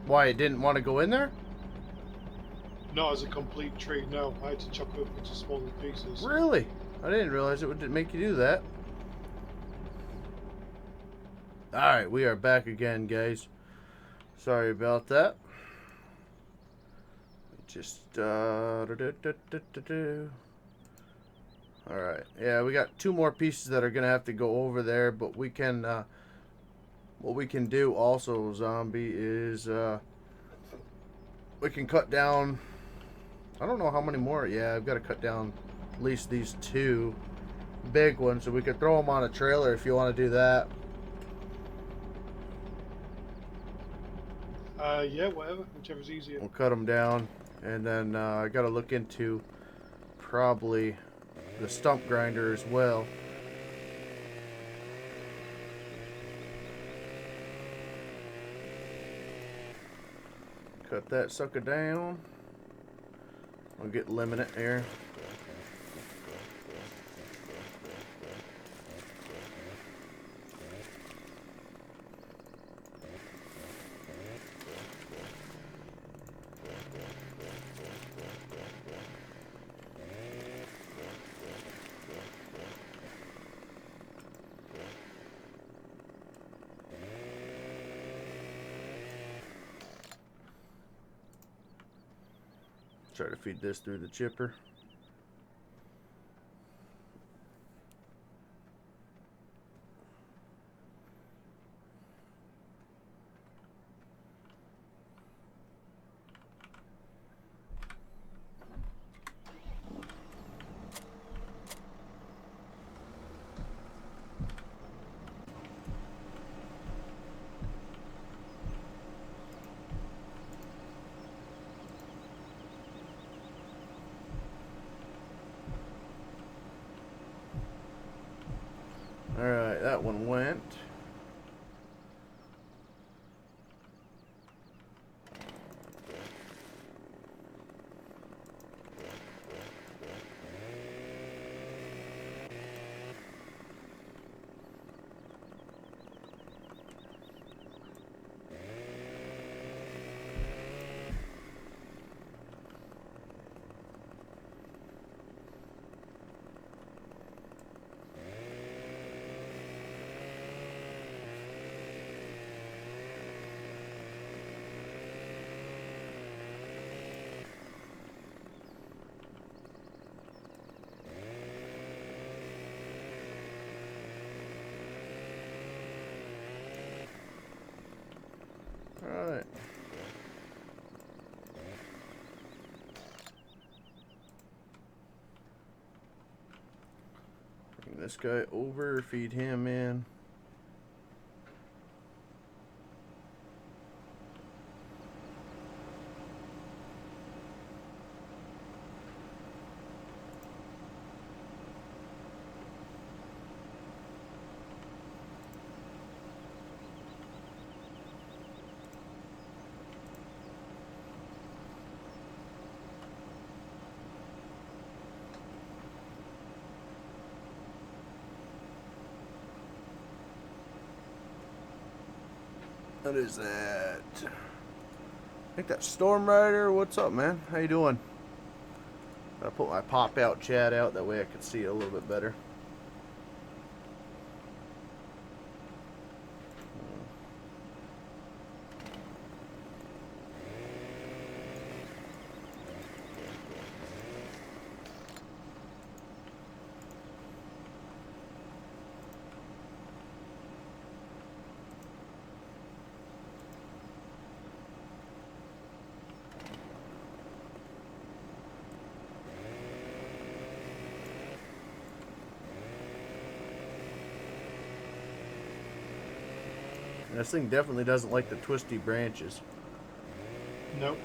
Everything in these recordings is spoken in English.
Why, it didn't want to go in there? Not as a complete tree, no. I had to chop it up into smaller pieces. Really? I didn't realize it would make you do that. Alright, we are back again, guys. Sorry about that. Just, Alright, yeah, we got 2 more pieces that are going to have to go over there, but we can, what we can do also, Zombie, is, we can cut down, I don't know how many more, yeah, I've got to cut down at least these 2 big ones, so we could throw them on a trailer if you want to do that. Yeah, whatever, whichever's easier. We'll cut them down, and then I got to look into probably the stump grinder as well. Cut that sucker down. I'll get limited here. Try to feed this through the chipper. Alright, that one went. Alright. Bring this guy over, feed him in. What is that? I think that's Storm Rider. What's up, man? How you doing? Gotta put my pop out chat out, that way I can see it a little bit better. This thing definitely doesn't like the twisty branches. Nope.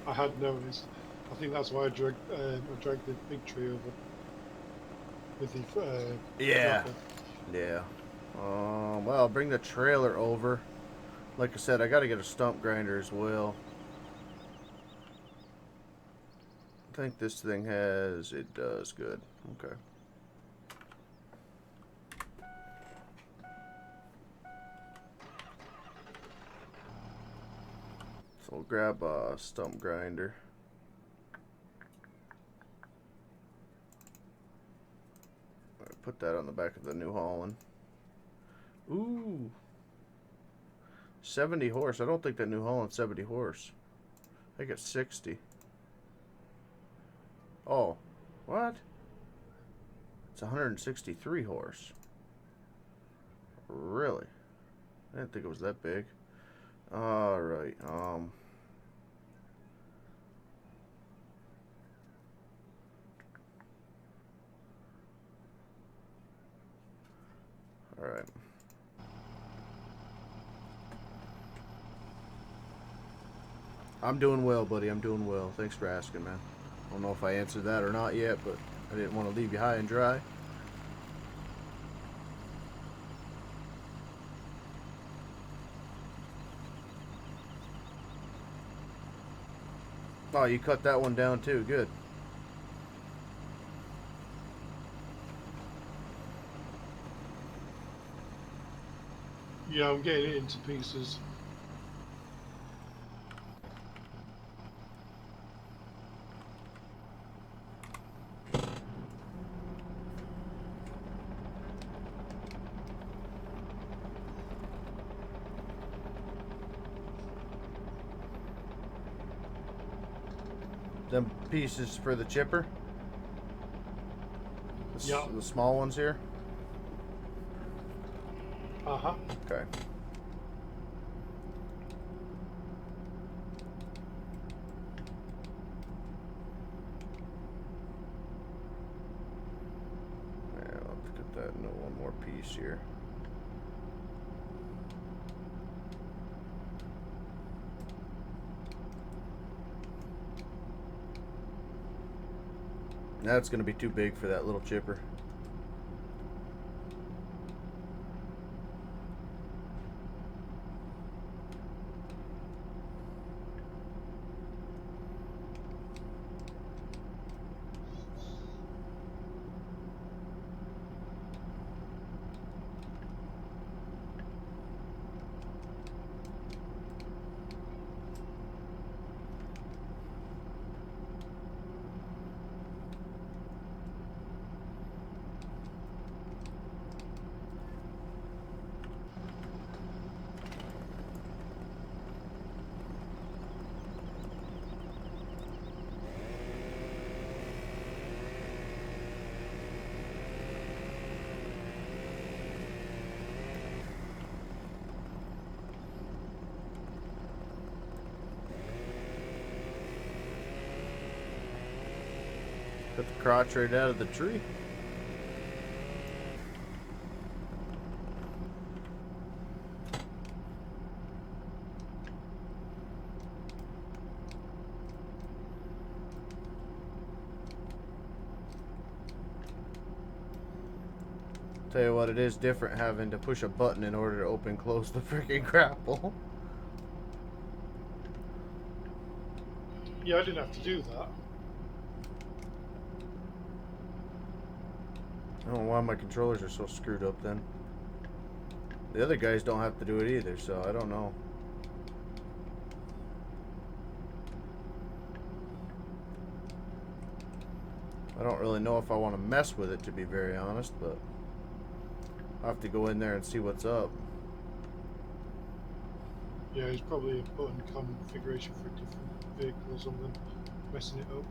I had noticed. I think that's why I dragged the big tree over with the Yeah. grapple. Yeah. Well, I'll bring the trailer over. Like I said, I gotta get a stump grinder as well. I think this thing has... It does. Good. Okay. So we'll grab a stump grinder. Put that on the back of the New Holland. Ooh. 70 horse. I don't think that New Holland's 70 horse. I think it's 60. Oh. What? It's 163 horse. Really? I didn't think it was that big. Alright. Alright. I'm doing well, buddy. I'm doing well. Thanks for asking, man. I don't know if I answered that or not yet, but I didn't want to leave you high and dry. Oh, you cut that one down too. Good. Yeah, I'm getting it into pieces. Them pieces for the chipper. Yeah. The small ones here. Uh-huh. Okay. Yeah, let's get that into one more piece here. That's going to be too big for that little chipper. Cut the crotch right out of the tree. Tell you what, it is different having to push a button in order to open and close the freaking grapple. Yeah, I didn't have to do that. I don't know why my controllers are so screwed up then. The other guys don't have to do it either, so I don't know. I don't really know if I want to mess with it, to be very honest, but I'll have to go in there and see what's up. Yeah, it's probably a button configuration for a different vehicle or something, messing it up.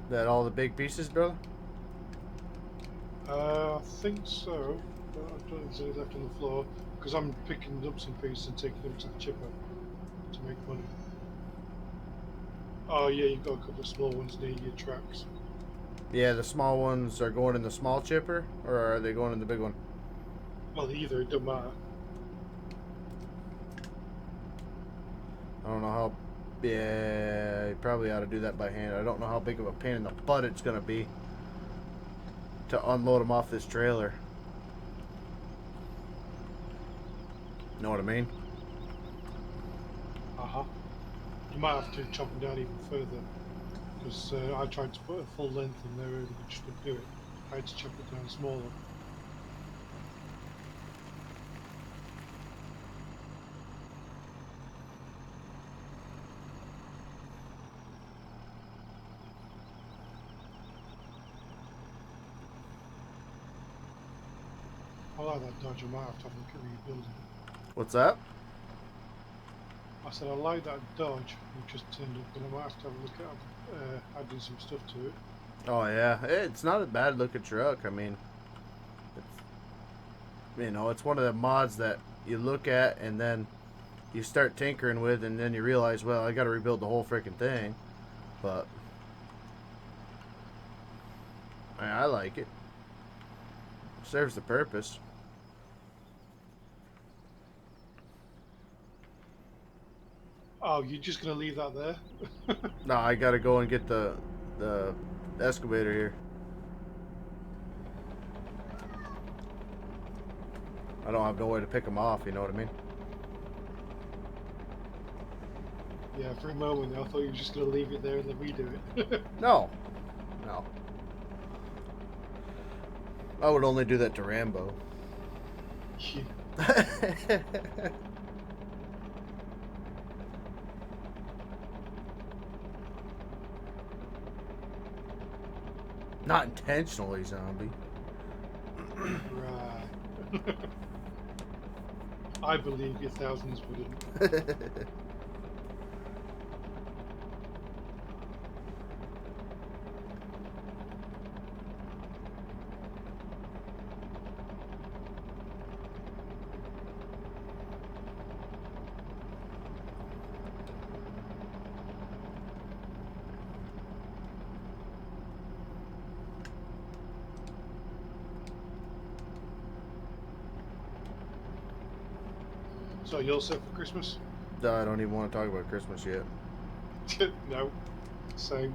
That all the big pieces, brother? I think so, but I don't think there's any left on the floor because I'm picking up some pieces and taking them to the chipper to make money. Oh yeah, you've got a couple of small ones near your tracks. Yeah, the small ones are going in the small chipper, or are they going in the big one? Well, either, it doesn't matter. I don't know how. Yeah, you probably ought to do that by hand. I don't know how big of a pain in the butt it's going to be. to unload them off this trailer. Know what I mean? Uh-huh. You might have to chop them down even further, because I tried to put a full length in there and it just wouldn't do it. I had to chop it down smaller. I like that Dodge. I might have to have a look at rebuilding it. What's that? I said I like that Dodge. It just turned up, and I might have to have a look at adding some stuff to it. Oh yeah, it's not a bad looking truck. I mean, it's, it's one of the mods that you look at and then you start tinkering with, and then you realize, well, I got to rebuild the whole freaking thing. But I like it. Serves the purpose. Oh, you're just gonna leave that there? No, I got to go and get the excavator here. I don't have no way to pick them off. You know what I mean? Yeah, for a moment I thought you were just gonna leave it there and then redo it. No, no. I would only do that to Rambo. Yeah. Not intentionally, zombie. Right. I believe you thousands wouldn't. So you're set for Christmas? I don't even want to talk about Christmas yet. No. Same.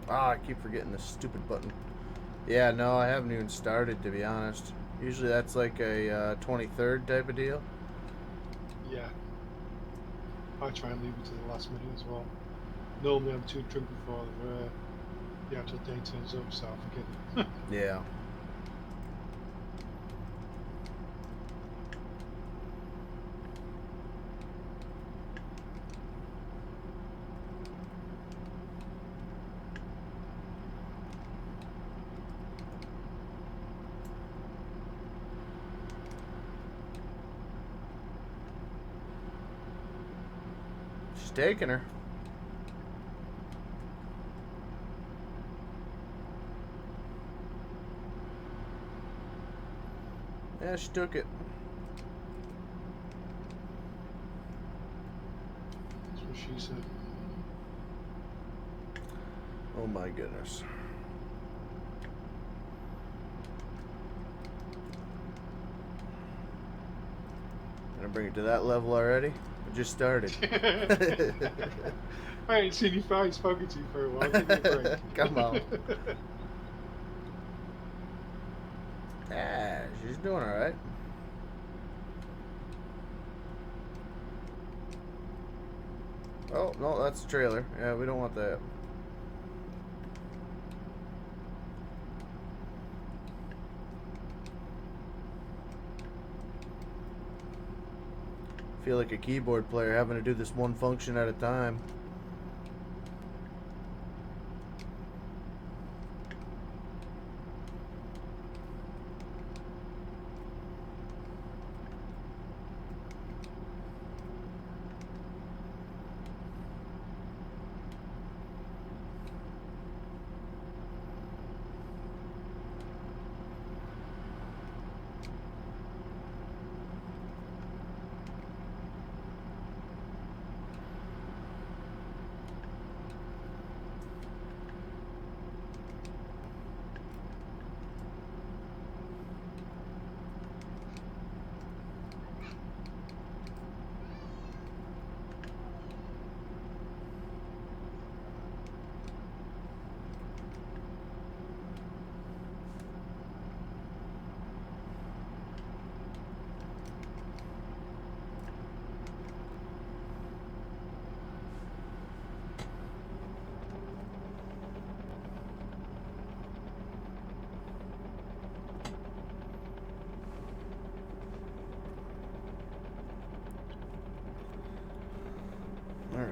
Ah, I keep forgetting this stupid button. Yeah, no, I haven't even started, to be honest. Usually that's like a 23rd type of deal. Yeah. I try and leave it to the last minute as well. Normally I'm too drunk before the actual day turns up, so I forget it. Yeah. She's taking her. Yeah, she took it. That's what she said. Oh my goodness. Gonna bring it to that level already? I just started. I ain't seen you spoken to you for a while. Give me a break. Come on. Yeah, she's doing alright. Oh, no, that's a trailer. Yeah, we don't want that. Feel like a keyboard player having to do this one function at a time.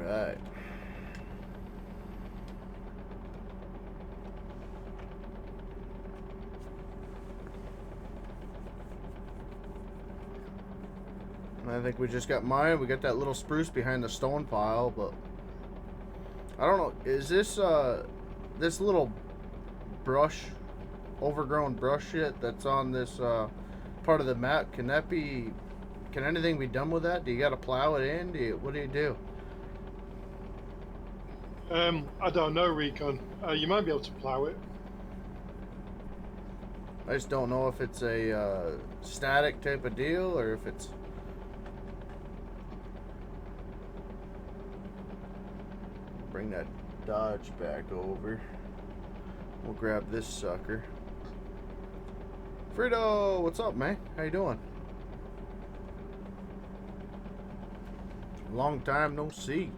right. I think we just got mine. We got that little spruce behind the stone pile, but I don't know. Is this this little brush, overgrown brush shit that's on this part of the map? Can that be? Can anything be done with that? Do you got to plow it in? What do you do? I don't know, Recon. You might be able to plow it. I just don't know if it's a static type of deal or if it's. Bring that Dodge back over. We'll grab this sucker. Frito, what's up, man? How you doing? Long time no see.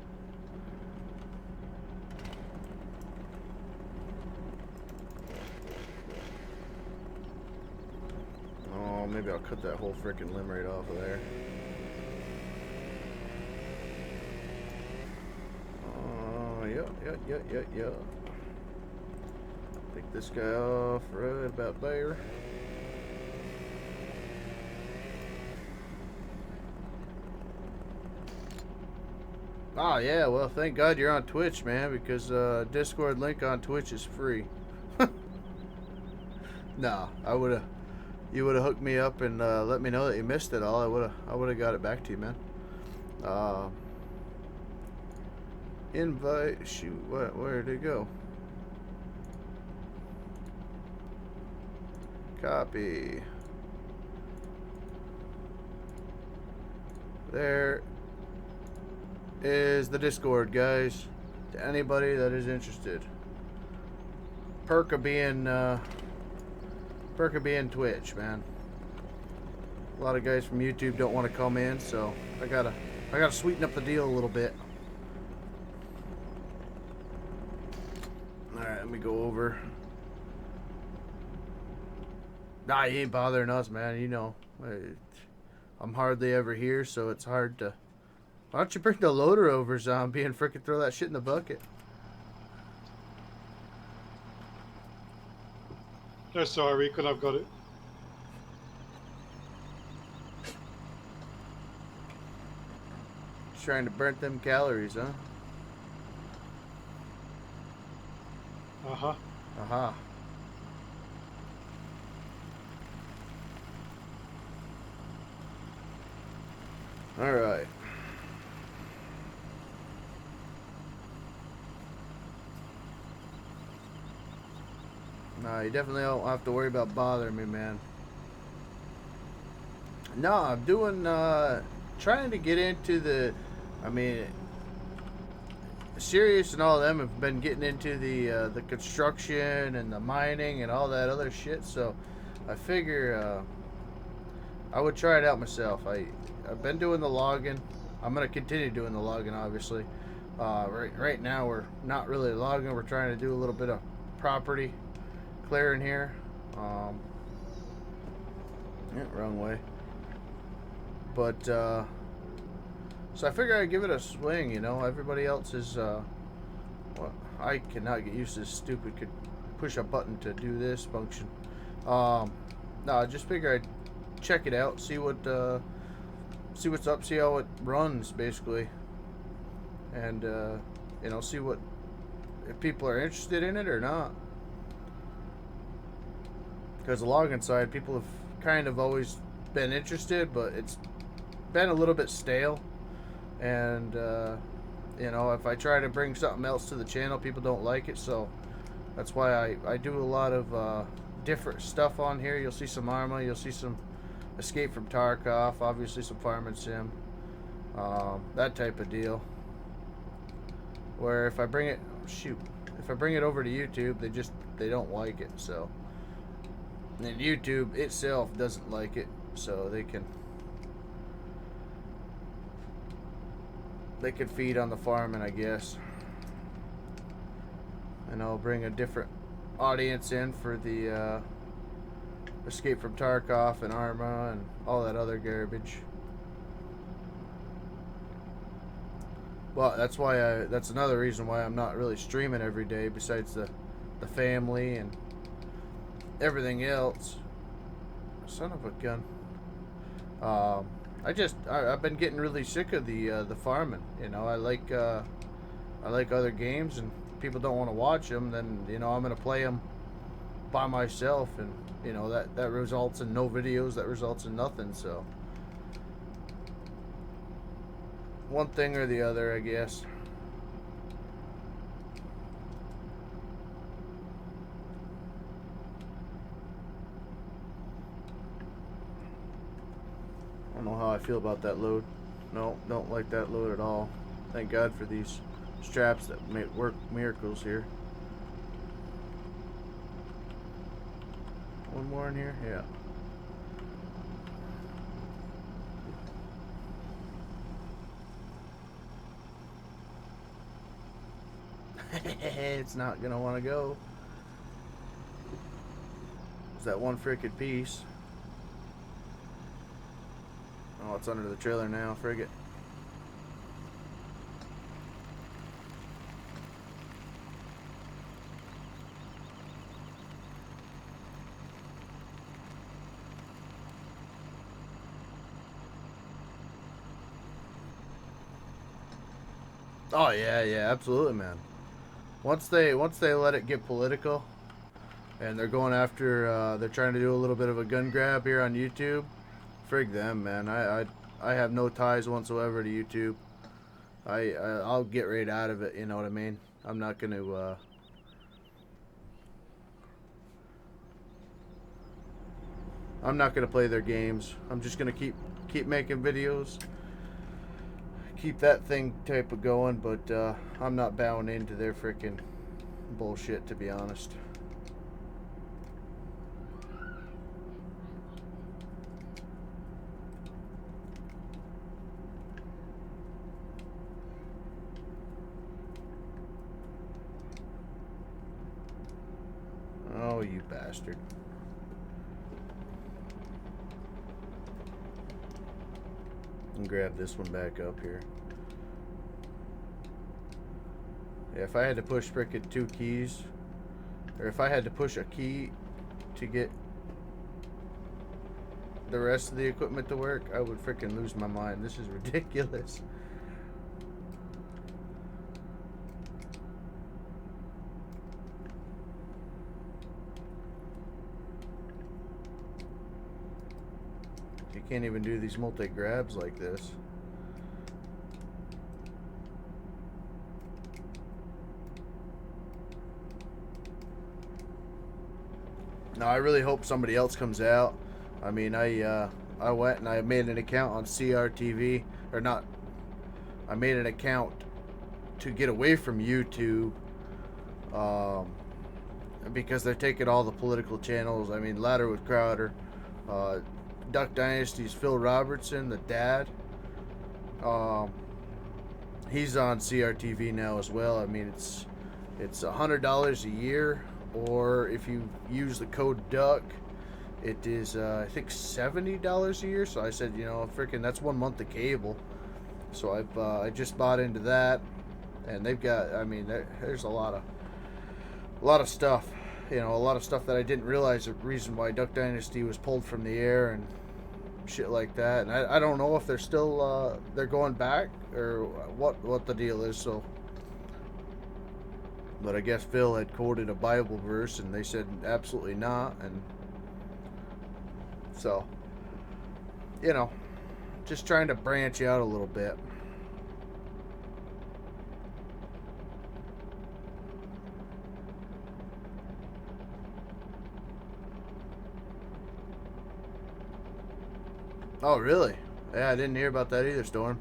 Oh, maybe I'll cut that whole freaking limb right off of there. Yeah. Take this guy off right about there. Oh yeah, well thank God you're on Twitch, man, because Discord link on Twitch is free. Nah, you would have hooked me up and let me know that you missed it all. I would have got it back to you, man. Invite, shoot, where did it go? Copy. There is the Discord, guys. To anybody that is interested. Perk of being Twitch, man. A lot of guys from YouTube don't want to come in, so I gotta sweeten up the deal a little bit. Alright, let me go over. Nah, he ain't bothering us, man. You know, I'm hardly ever here, so it's hard to. Why don't you bring the loader over, zombie, and frickin' throw that shit in the bucket? No, sorry, Recon, I've got it. Just trying to burn them calories, huh? Uh-huh. Aha. Alright. Nah, you definitely don't have to worry about bothering me, man. No, I'm doing, trying to get into the, I mean, Sirius and all of them have been getting into the construction and the mining and all that other shit, so I figure, I would try it out myself. I've been doing the logging. I'm going to continue doing the logging, obviously. Right now, we're not really logging. We're trying to do a little bit of property clearing here. Yeah, wrong way. But, so I figure I'd give it a swing, you know. Everybody else is, well, I cannot get used to this stupid, could push a button to do this function. No, I just figure I'd check it out, see what's up, see how it runs, basically. And, you know, see if people are interested in it or not. Because the logging side, people have kind of always been interested, but it's been a little bit stale. And, you know, if I try to bring something else to the channel, people don't like it. So that's why I do a lot of different stuff on here. You'll see some Arma, you'll see some Escape from Tarkov, obviously some Farm and Sim, that type of deal. Where if I bring it, if I bring it over to YouTube, they don't like it. So, and YouTube itself doesn't like it, so they can feed on the farming, I guess. And I'll bring a different audience in for the Escape from Tarkov and Arma and all that other garbage. Well, that's why that's another reason why I'm not really streaming every day. Besides the family and everything else. Son of a gun. Um, I've been getting really sick of the farming. You know, I like other games, and people don't want to watch them. Then I'm gonna play them by myself, and that results in no videos. That results in nothing. So one thing or the other, I guess. I don't know how I feel about that load. No, don't like that load at all. Thank God for these straps that make work miracles here. One more in here? Yeah. It's not gonna want to go. It's that one frickin' piece. Oh, it's under the trailer now. Frig it. Oh yeah, yeah, absolutely, man. Once they let it get political, and they're going after, they're trying to do a little bit of a gun grab here on YouTube. Frig them, man. I have no ties whatsoever to YouTube. I'll get right out of it. You know what I mean? I'm not gonna. I'm not gonna play their games. I'm just gonna keep making videos, keep that thing type of going. But I'm not bowing into their freaking bullshit, to be honest. Oh, you bastard. And grab this one back up here. Yeah, if I had to push frickin' 2 keys, or if I had to push a key to get the rest of the equipment to work, I would frickin' lose my mind. This is ridiculous. You can't even do these multi-grabs like this. No, I really hope somebody else comes out. I mean, I went and I made an account on CRTV, or not. I made an account to get away from YouTube, um, because they're taking all the political channels. I mean, Ladder with Crowder, uh, Duck Dynasty's Phil Robertson, the dad. Um, he's on CRTV now as well. I mean, it's $100 a year, or if you use the code Duck, it is I think $70 a year. So I said, freaking, that's 1 month of cable. So I just bought into that, and they've got. I mean, there's a lot of stuff. A lot of stuff that I didn't realize the reason why Duck Dynasty was pulled from the air and shit like that. And I don't know if they're still they're going back or what the deal is. So, but I guess Phil had quoted a Bible verse, and they said absolutely not. And so, just trying to branch out a little bit. Oh, really? Yeah, I didn't hear about that either, Storm.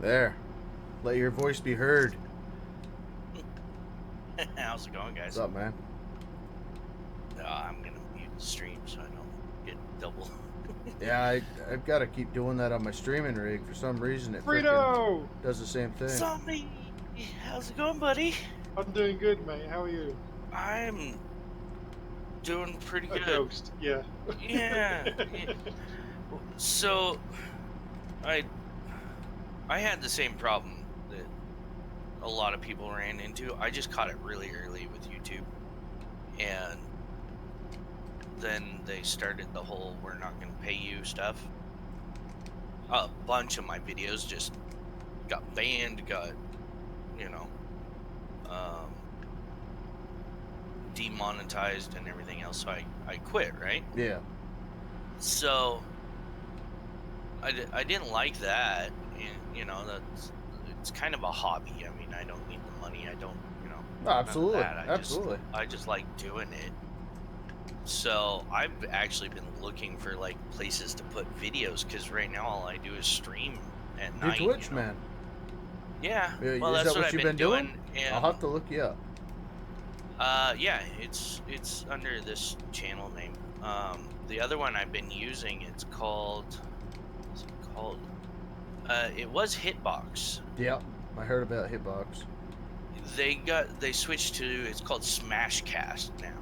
There. Let your voice be heard. How's it going, guys? What's up, man? I'm gonna mute the stream so I don't get double. Yeah, I've got to keep doing that on my streaming rig. For some reason, it freaking Frito! does the same thing. Zombie, how's it going, buddy? I'm doing good, mate. How are you? I'm doing pretty A good. ghost, yeah. Yeah. So, I had the same problem that a lot of people ran into. I just caught it really early with YouTube, and then they started the whole "we're not going to pay you" stuff. A bunch of my videos just got banned, got, you know, demonetized and everything else. So I quit, right? Yeah. So I didn't like that, and you know, it's kind of a hobby. I mean, I don't need the money. I don't, you know. No, absolutely. None of that. Absolutely. I just like doing it. So I've actually been looking for like places to put videos, because right now all I do is stream at Do night. Twitch, you know? man. Yeah. Yeah, Well, is that's that what I've you've been been doing? And, I'll have to look you up. yeah, it's under this channel name. The other one I've been using, it's called. What's it called? It was Hitbox. Yep, I heard about Hitbox. They switched to, it's called Smashcast now,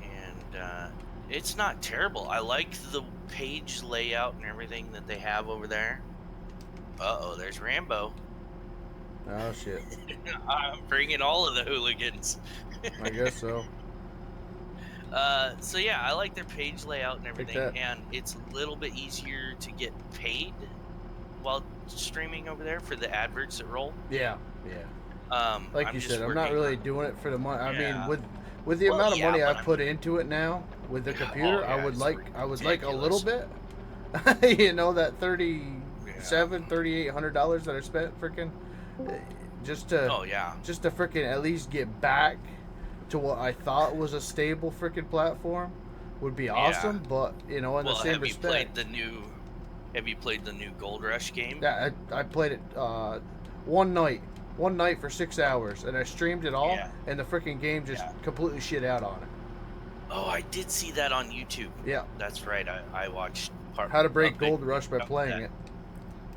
and it's not terrible. I like the page layout and everything that they have over there. Uh-oh, there's Rambo. Oh shit. I'm bringing all of the hooligans. I guess so. So yeah, I like their page layout and everything, that. and it's a little bit easier to get paid while streaming over there for the adverts that roll. Yeah, yeah. Like I'm you just said, I'm not working really on- doing it for the money. I Yeah. mean, with the amount of yeah, money but I put into it now with the computer, yeah, I would it's like a little bit. You know, that $3,800 that I spent freaking just to Oh yeah. just to freaking at least get back to what I thought was a stable freaking platform would be awesome. But you know, in the same have you respect, played the new Gold Rush game? yeah, I played it one night for 6 hours, and I streamed it all, Yeah. and the freaking game just Yeah. completely shit out on it. Oh, I did see that on YouTube. Yeah, That's right. I watched part. how to break a big Gold Rush by of playing that. it.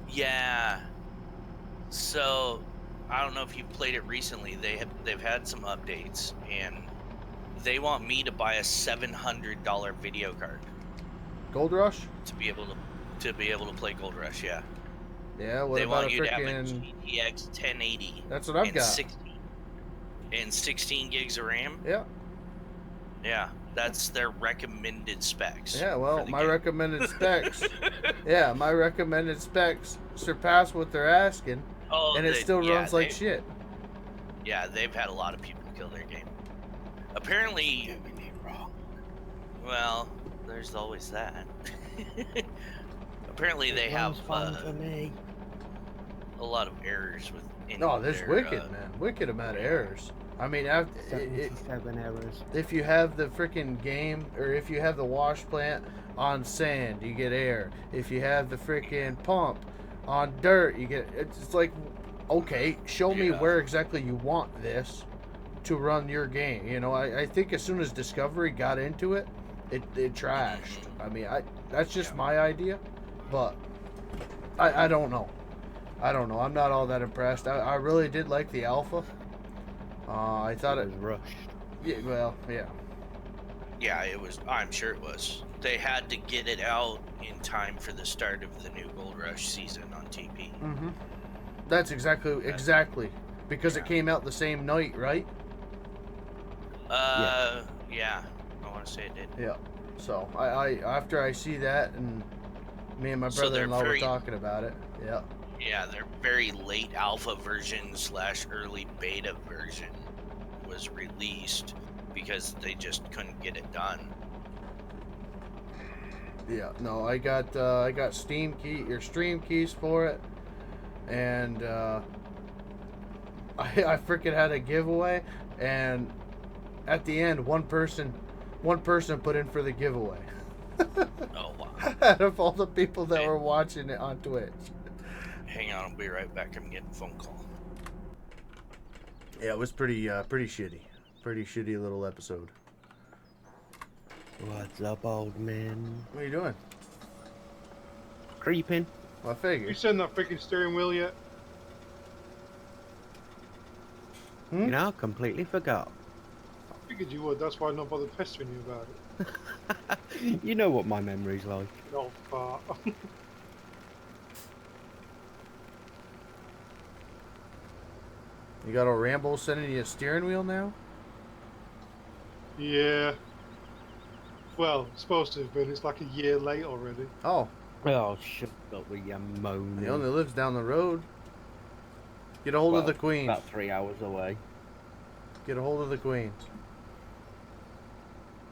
Yeah. So I don't know if you've played it recently. They've had some updates, and they want me to buy a $700 video card Gold Rush? to be able to play Gold Rush. Yeah. Yeah, what They about want a you to have a freaking? GTX 1080 That's what I've and got. 16 gigs of RAM. Yeah, Yeah, that's their recommended specs. yeah. Well, for the my game. recommended specs. Yeah, my recommended specs surpass what they're asking, Oh, and it still runs like they- shit. Yeah, they've had a lot of people kill their game. Apparently, well, there's always that. Apparently, they have me. a lot of errors with. No, there's wicked, man. Wicked amount of errors. I mean, 77 errors. if you have the freaking game, or if you have the wash plant on sand, you get air. If you have the freaking pump on dirt, you get. It's like, okay, show me Yeah. where exactly you want this to run your game. You know, I think as soon as Discovery got into it, it trashed. I mean, that's just Yeah. my idea, but I don't know. I don't know. I'm not all that impressed. I really did like the alpha. I thought It it. was rushed. Yeah, well, yeah. Yeah, it was. I'm sure it was. They had to get it out in time for the start of the new Gold Rush season on TP. Mm-hmm. That's exactly because it Yeah. came out the same night, right? Yeah. I want to say it did. Yeah. So I after I see that, and me and my So they're brother-in-law were very- talking about it. Yeah. Yeah, their very late alpha version / early beta version was released because they just couldn't get it done. Yeah. No, I got Steam stream keys for it, and I freaking had a giveaway, and at the end, one person put in for the giveaway. Oh wow. Out of all the people that were watching it on Twitch. on. I'll be right back. I'm getting a phone call. Yeah, it was pretty shitty. Pretty shitty little episode. What's up, old man? What are you doing? Creeping. Well, I You figured. send that freaking steering wheel yet? Hmm? You know, I completely forgot. I figured you would. That's why I'm not bothered pestering you about it. You know what my memory's like. No fart. You got a Rambo sending you a steering wheel now? Yeah. Well, it's supposed to have been. It's like a year late already. Oh, Oh, shut up with your moaning. he only lives down the road. Get a hold of the Queen. About 3 hours away. Get a hold of the Queen.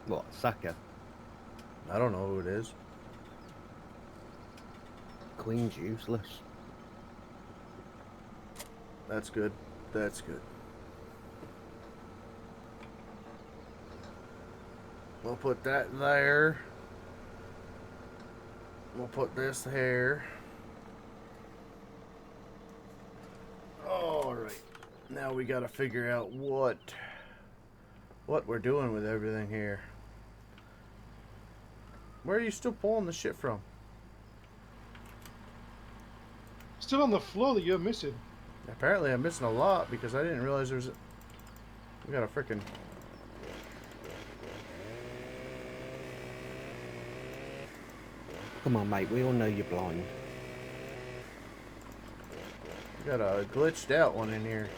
What, sucker? I don't know who it is. Queen's useless. That's good. That's good. We'll put that there. We'll put this here. All right. Now we got to figure out what we're doing with everything here. Where are you still pulling the shit from? Still on the floor that you're missing. Apparently I'm missing a lot because I didn't realize there's we got a freaking Come on, mate. We all know you're blind. we got a glitched out one in here.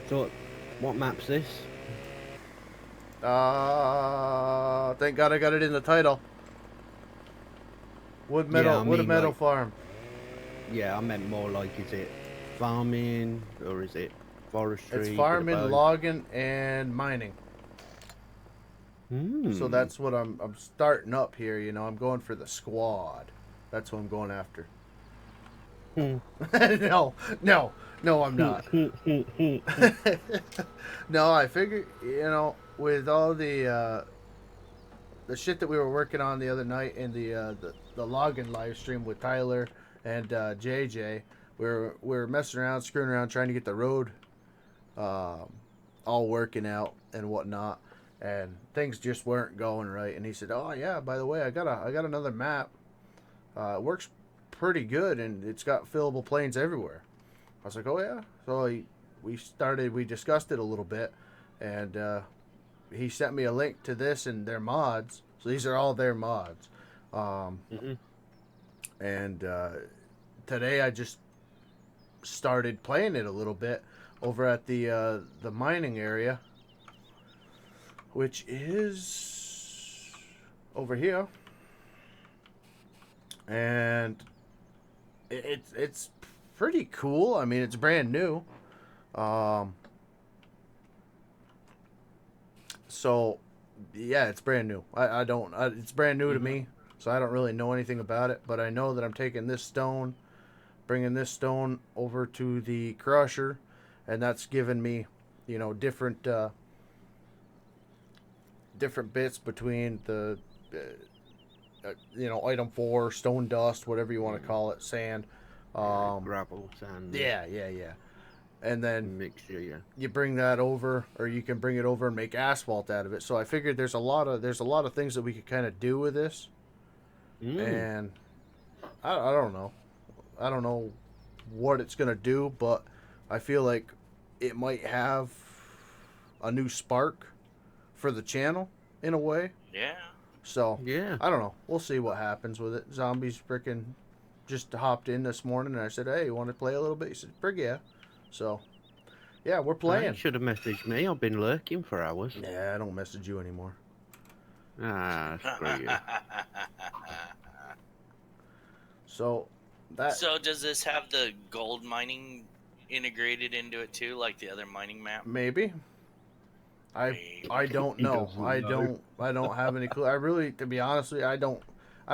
So, what map's this? Thank God I got it in the title. Wood Meadow, I Wood mean, Meadow like- Farm. Yeah, I meant more like, is it farming or is it forestry? It's bit of farming, both? logging, and mining. So Hmm. that's what I'm starting up here. You know, I'm going for the squad. That's what I'm going after. Hmm. No, I'm not. No, I figure, you know, with all the shit that we were working on the other night in the logging live stream with Tyler and JJ, we were messing around, screwing around, trying to get the road all working out and whatnot, and things just weren't going right. And he said, "Oh yeah, by the way, I got another map. It works pretty good, and it's got fillable planes everywhere." I was like, "Oh yeah." So we discussed it a little bit, and he sent me a link to this and their mods. So these are all their mods. And today I just started playing it a little bit over at the mining area, which is over here, and it's pretty cool. I mean, it's brand new. So yeah, it's brand new. It's brand new to me, so I don't really know anything about it, but I know that I'm taking this stone, bringing this stone over to the crusher, and that's given me, you know, different bits between the you know, item 4, stone dust, whatever you want to call it, sand. Gravel, sand. Yeah. And then Mixture, yeah. you bring that over, or you can bring it over and make asphalt out of it. So I figured there's a lot of things that we could kind of do with this, and I don't know. I don't know what it's gonna do, but I feel like it might have a new spark for the channel in a way. Yeah. So Yeah. I don't know. We'll see what happens with it. Zombies freaking just hopped in this morning, and I said, "Hey, you want to play a little bit?" He said, "Frig yeah." So yeah, we're playing. You should have messaged me. I've been lurking for hours. Yeah, I don't message you anymore. Ah, screw you. So that So does this have the gold mining integrated into it too, like the other mining map? maybe. I don't He know. doesn't I know. don't have any clue. I really, to be honest with you, I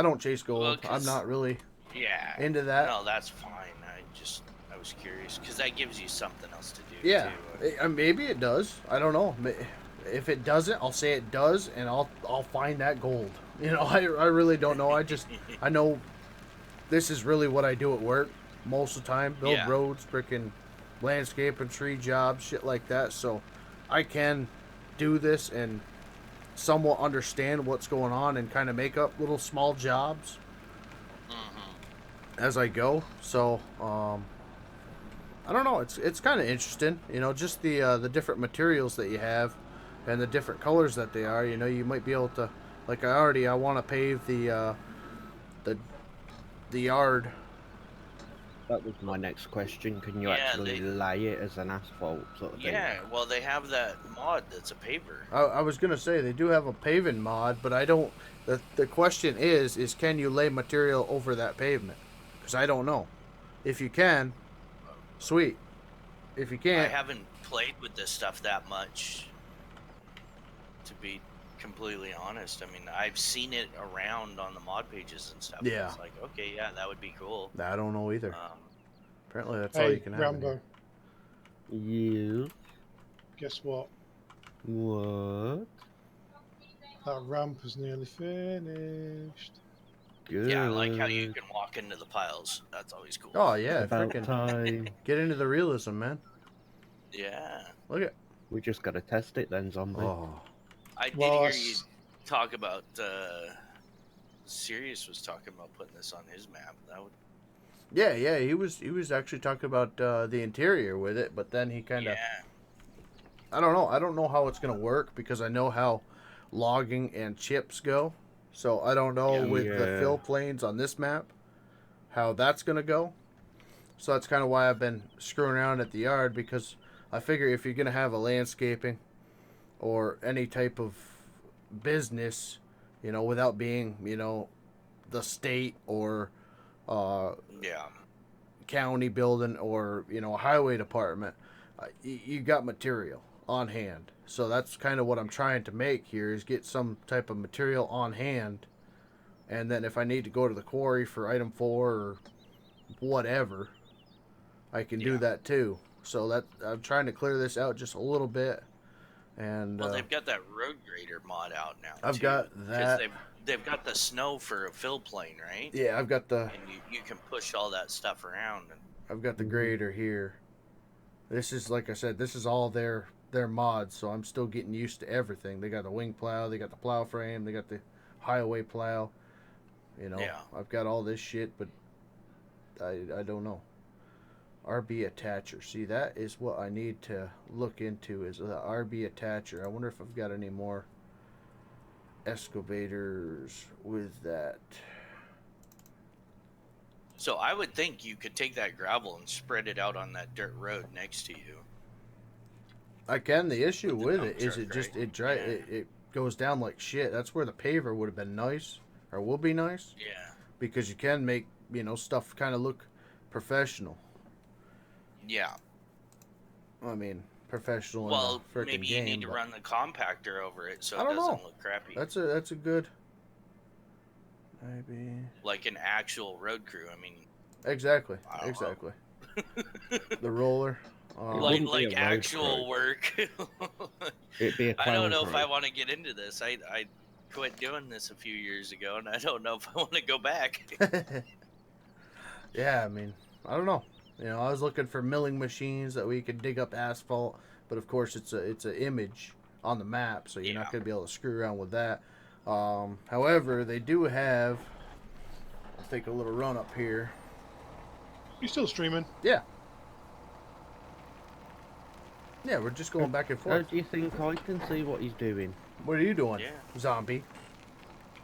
don't chase gold. Well, I'm 'cause- not really Yeah. into that. No, that's fine. I was curious because that gives you something else to do. Yeah, Too. maybe it does. I don't know. If it doesn't, I'll say it does, and I'll find that gold. You know, I really don't know. I know this is really what I do at work most of the time. Build Yeah. roads, freaking landscape and tree jobs, shit like that. So I can do this and somewhat understand what's going on and kind of make up little small jobs as I go. So I don't know. It's kind of interesting, you know, just the different materials that you have and the different colors that they are. You know, you might be able to, like I want to pave the the yard. That was my next question. Can you Yeah, actually lay it as an asphalt sort of thing? Yeah, well, they have that mod that's a paver. I was gonna say they do have a paving mod, but I don't. The question is can you lay material over that pavement? Because I don't know. If you can, sweet. If you I can't, haven't played with this stuff that much, to be completely honest. I mean, I've seen it around on the mod pages and stuff. Yeah. It's like, okay, yeah, that would be cool. I don't know either. Um, Apparently, that's all you Hey, can have. in Rambo, here. You guess what? what? That ramp is nearly finished. Good. yeah, I like how you can walk into the piles. That's always cool. Oh yeah, About freaking time. get into the realism, man. Yeah. Look at. We just got to test it then, zombie. Oh, I did Well, hear I you s- talk about Sirius was talking about putting this on his map. That would yeah. He was actually talking about the interior with it, but then he kind of. yeah. I don't know. I don't know how it's gonna work because I know how logging and chips go. So I don't know Yeah. with the Yeah. fill planes on this map how that's gonna go. So that's kind of why I've been screwing around at the yard because I figure if you're gonna have a landscaping or any type of business, you know, without being, you know, the state or Yeah. county building or, you know, a highway department, you got material on hand. So that's kind of what I'm trying to make here is get some type of material on hand. And then if I need to go to the quarry for item 4 or whatever, I can do Yeah. that too. So that I'm trying to clear this out just a little bit. And Well, they've got that road grader mod out now. I've too, got 'cause that. They've got the snow for a fill plane, right? Yeah, I've got the And you can push all that stuff around. And grader here. This is like I said, this is all their mods, so I'm still getting used to everything. They got the wing plow, they got the plow frame, they got the highway plow. You know, Yeah. I've got all this shit, but I don't know. RB attacher. See, that is what I need to look into is the RB attacher. I wonder if I've got any more excavators with that. so I would think you could take that gravel and spread it out on that dirt road next to you. I can. The issue With the with dump it is truck, it just right? it goes down like shit. That's where the paver would have been nice or will be nice Yeah. because you can make, you know, stuff kind of look professional. Yeah. I mean, professional Well, in a freaking maybe game. you need to but run the compactor over it so I it don't doesn't know. look crappy. That's a good. Maybe Like an actual road crew. I mean, exactly. I don't Exactly. The roller. like wouldn't be a road actual crew. work. It'd be a I don't clown know if I crew. want to get into this. I quit doing this a few years ago, and I don't know if I want to go back. Yeah, I mean, I don't know. You know, I was looking for milling machines that we could dig up asphalt, but of course it's a image on the map, so you're not Yeah. going to be able to screw around with that. However, they do have. I'll take a little run up here. You still streaming? Yeah. Yeah, we're just going back and How forth. do you think I can see what he's doing? What are you doing, Yeah. zombie?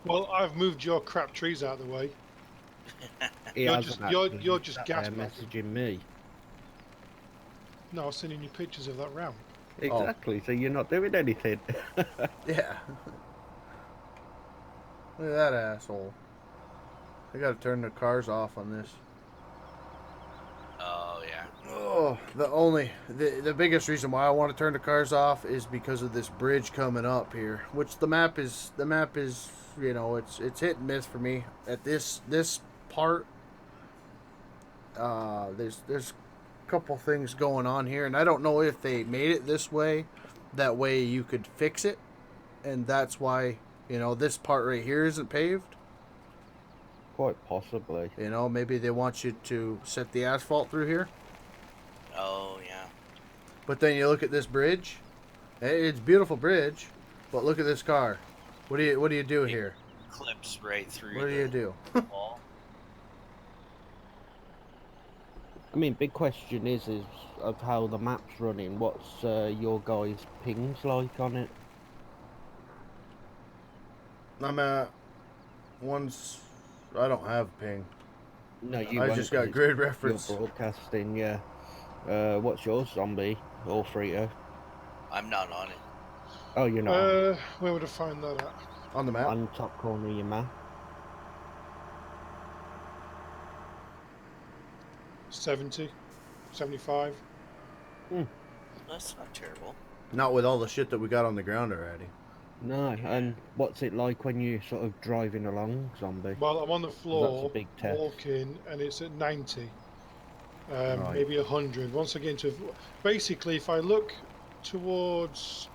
Well, I've moved your crap trees out of the way. He You're hasn't just- you're- actually you're just sat there gas messaging me. No, I was sending you pictures of that ramp. Exactly. So you're not doing anything. Yeah. Look at that asshole. I gotta turn the cars off on this. Oh yeah. Oh, the biggest reason why I want to turn the cars off is because of this bridge coming up here, which the map is you know it's hit and miss for me at this part. There's a couple things going on here, and I don't know if they made it this way That way you could fix it, and that's why, this part right here isn't paved. Quite possibly. Maybe they want you to set the asphalt through here. Oh yeah. But then you look at this bridge. It's a beautiful bridge, but look at this car. What do you do It here? clips right through. What do you do? wall. I mean, big question is of how the map's running. What's your guys' pings like on it? I'm at once. I don't have ping. No, you I won't, just 'cause got it's grid your reference. broadcasting, yeah. What's yours, Zombie or Frito? I'm not on it. Oh, you're not Where would I find that at? On the map. on the top corner of your map. 70, 75. That's not terrible. Not with all the shit that we got on the ground already. No, and what's it like when you sort of driving along, Zombie? Well, I'm on the floor, big test. walking, and it's at 90, Right. maybe 100. Once I get into, basically, if I look towards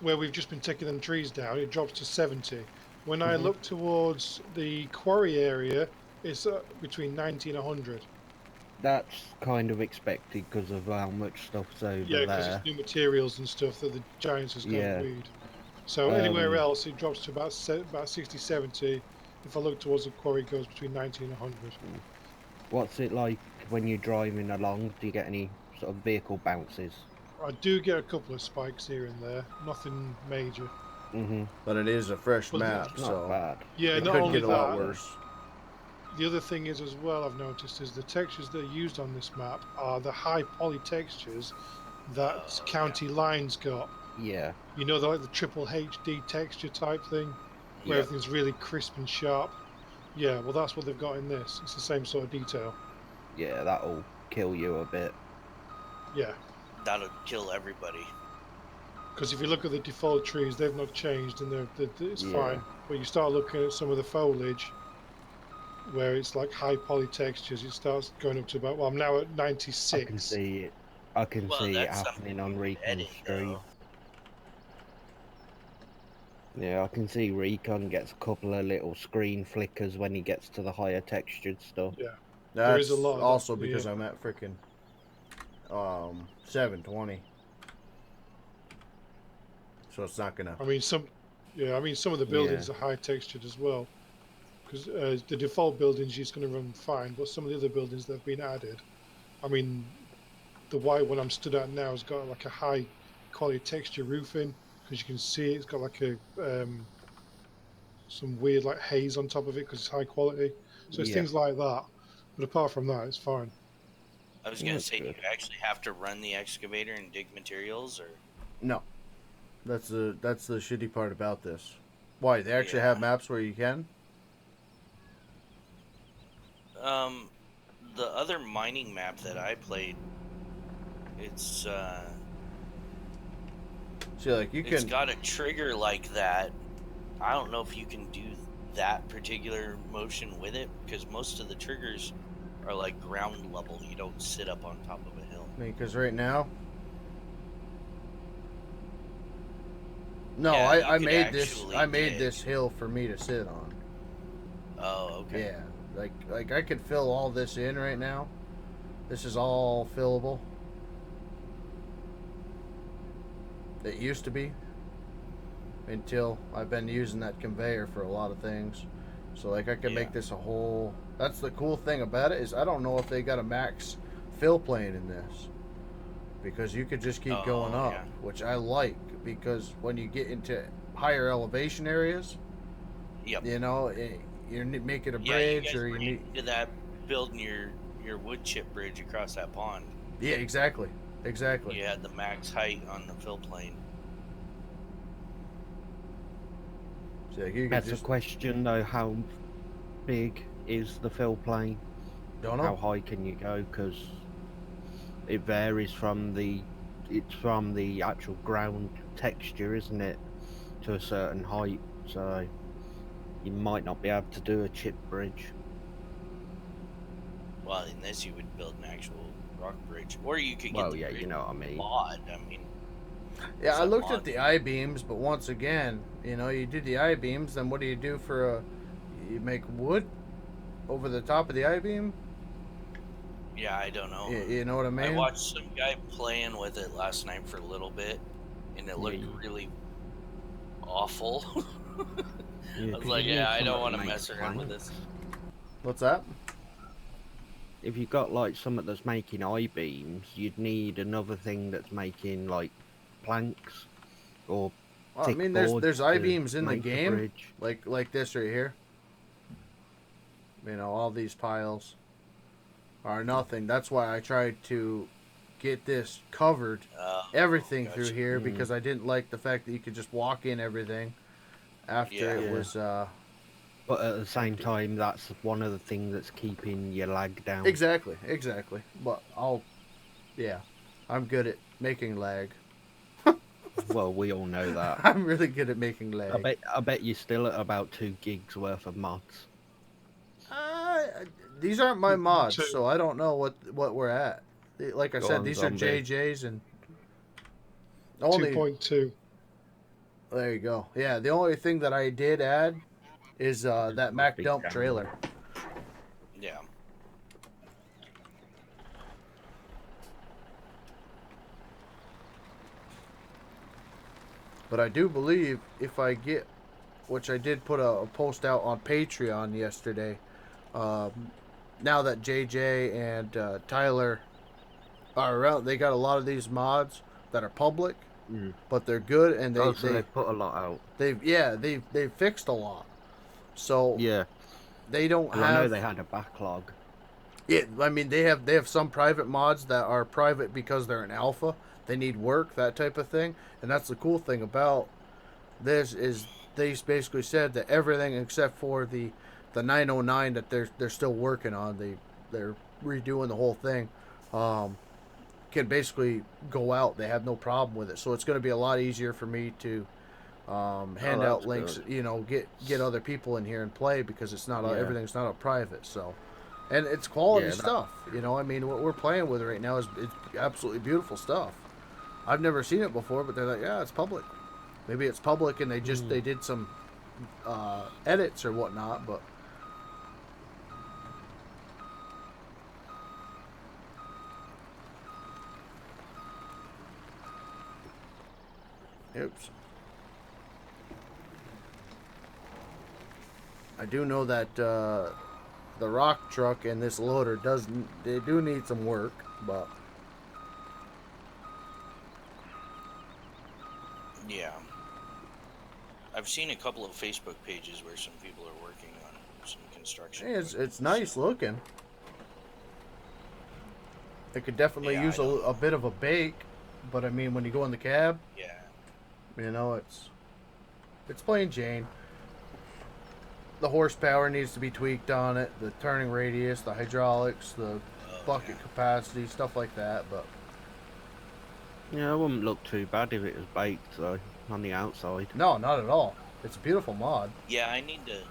where we've just been taking them trees down, it drops to 70. When I Mhm. look towards the quarry area, it's between 90 and 100. That's kind of expected because of how much stuff's over Yeah, because there. it's new materials and stuff that the Giants has got Yeah. weed. So anywhere Um, else, it drops to about 60, 70. If I look towards the quarry, it goes between 90 and 100. What's it like when you're driving along? Do you get any sort of vehicle bounces? I do get a couple of spikes here and there, nothing major. Mhm. But it is a fresh Well, map, Not so bad. Yeah, it not could only get a lot that, worse. the other thing is as well I've noticed is the textures that are used on this map are the high poly textures that Oh, County Lines got. Yeah. You know, like the triple HD texture type thing, where Yeah. everything's really crisp and sharp. Yeah, well, that's what they've got in this. It's the same sort of detail. Yeah, that'll kill you a bit. Yeah, That'll kill everybody. because if you look at the default trees, they've not changed, and it's Yeah. fine. But you start looking at some of the foliage, where it's like high poly textures, it starts going up to about. Well, I'm now at I can 96. see it. I can Well, see it that's something happening you on could Recon's edit, stream. though. Yeah, I can see Recon gets a couple of little screen flickers when he gets to the higher textured stuff. Yeah, there is That's a lot of also that. because Yeah. I'm at freaking 720. So it's not gonna. I mean, some of the buildings are high textured as well, because the default buildings is going to run fine, but some of the other buildings that have been added, I mean, the white one I'm stood at now has got like a high quality texture roofing, because you can see it's got like a some weird like haze on top of it because it's high quality. So it's Yeah. things like that. But apart from that, it's fine. I was gonna That's say, do good. you actually have to run the excavator and dig materials, or? No. That's the shitty part about this. Why, they actually Yeah. have maps where you can? The other mining map that I played, it's See, like you it's can. got a trigger like that. I don't know if you can do that particular motion with it, because most of the triggers are like ground level. You don't sit up on top of a hill. I mean, because right now. No, Yeah, I you could made this. actually I made dig. this hill for me to sit on. Oh, okay. Yeah, like I could fill all this in right now. This is all fillable. It used to be. Until I've been using that conveyor for a lot of things. So like I can make this a whole. That's the cool thing about it is I don't know if they got a max fill plane in this. Because you could just keep going up, yeah. which I like because when you get into higher elevation areas, Yep. you're making a Yeah, bridge you guys or you ran need. into that building your wood chip bridge across that pond. Yeah, exactly. You had the max height on the fill plane. So like, you could That's just a question though. How big is the fill plane? don't know. How high can you go? Because it varies from the. It's from the actual ground texture, isn't it? To a certain height, so you might not be able to do a chip bridge. Well, unless you would build an actual rock bridge, or you could get Well, the yeah, bridge you know what I mean. mod. I mean, Yeah, I some looked mod. at the I-beams, but once again, you know, you do the I-beams, then what do you do for a... You make wood over the top of the I-beam? Yeah, I don't know. You know what I I mean? watched some guy playing with it last night for a little bit, and it looked Yeah, really awful. yeah, I was 'cause like, you yeah, need I don't something want that to makes mess around with planks. this. What's that? If you got like something that's making I-beams, you'd need another thing that's making like planks or Well, I thick mean, boards there's to I-beams in the make a game, bridge. like this right here. You know, all these piles are nothing. That's why I tried to get this covered, everything through Gotcha. here, because I didn't like the fact that you could just walk in everything after it Yeah. was But at the same empty. time, that's one of the things that's keeping your lag down. Exactly. But yeah, I'm good at making lag. Well, we all know that. I'm really good at making lag. I bet you're still at about 2 gigs worth of mods. Uh, these aren't my mods, Two. so I don't know what we're at. Like I Go said, on, these zombie. are JJ's and only. 2.2. There you go. Yeah, the only thing that I did add is that Mac big dump down. trailer. Yeah. But I do believe if I get, which I did put a post out on Patreon yesterday, now that JJ and Tyler are around, they got a lot of these mods that are public, but they're good and They put a lot out. they've fixed a lot. So Yeah, they don't 'cause have. I know they had a backlog. Yeah, I mean they have some private mods that are private because they're an alpha. They need work, that type of thing, and that's the cool thing about this is they basically said that everything except for the 909 that they're still working on. They're redoing the whole thing. Can basically go out. They have no problem with it. So it's going to be a lot easier for me to hand out that's links. good. You know, get other people in here and play because it's not Yeah. everything's not a private. So. And it's quality Yeah, that- stuff, you know. I mean, what we're playing with right now is it's absolutely beautiful stuff. I've never seen it before, but they're like, yeah, it's public. Maybe it's public, and they did some edits or whatnot. But oops, I do know that the rock truck and this loader they do need some work, but. Yeah. I've seen a couple of Facebook pages where some people are working on some construction. Hey, it's equipment, nice so- looking. It could definitely Yeah, use I know. a bit of a bake, but I mean, when you go in the cab, Yeah. you know, it's plain Jane. The horsepower needs to be tweaked on it, the turning radius, the hydraulics, the bucket capacity, stuff like that. But Yeah, it wouldn't look too bad if it was baked though on the outside. no, not at all. It's a beautiful mod. Yeah, I need to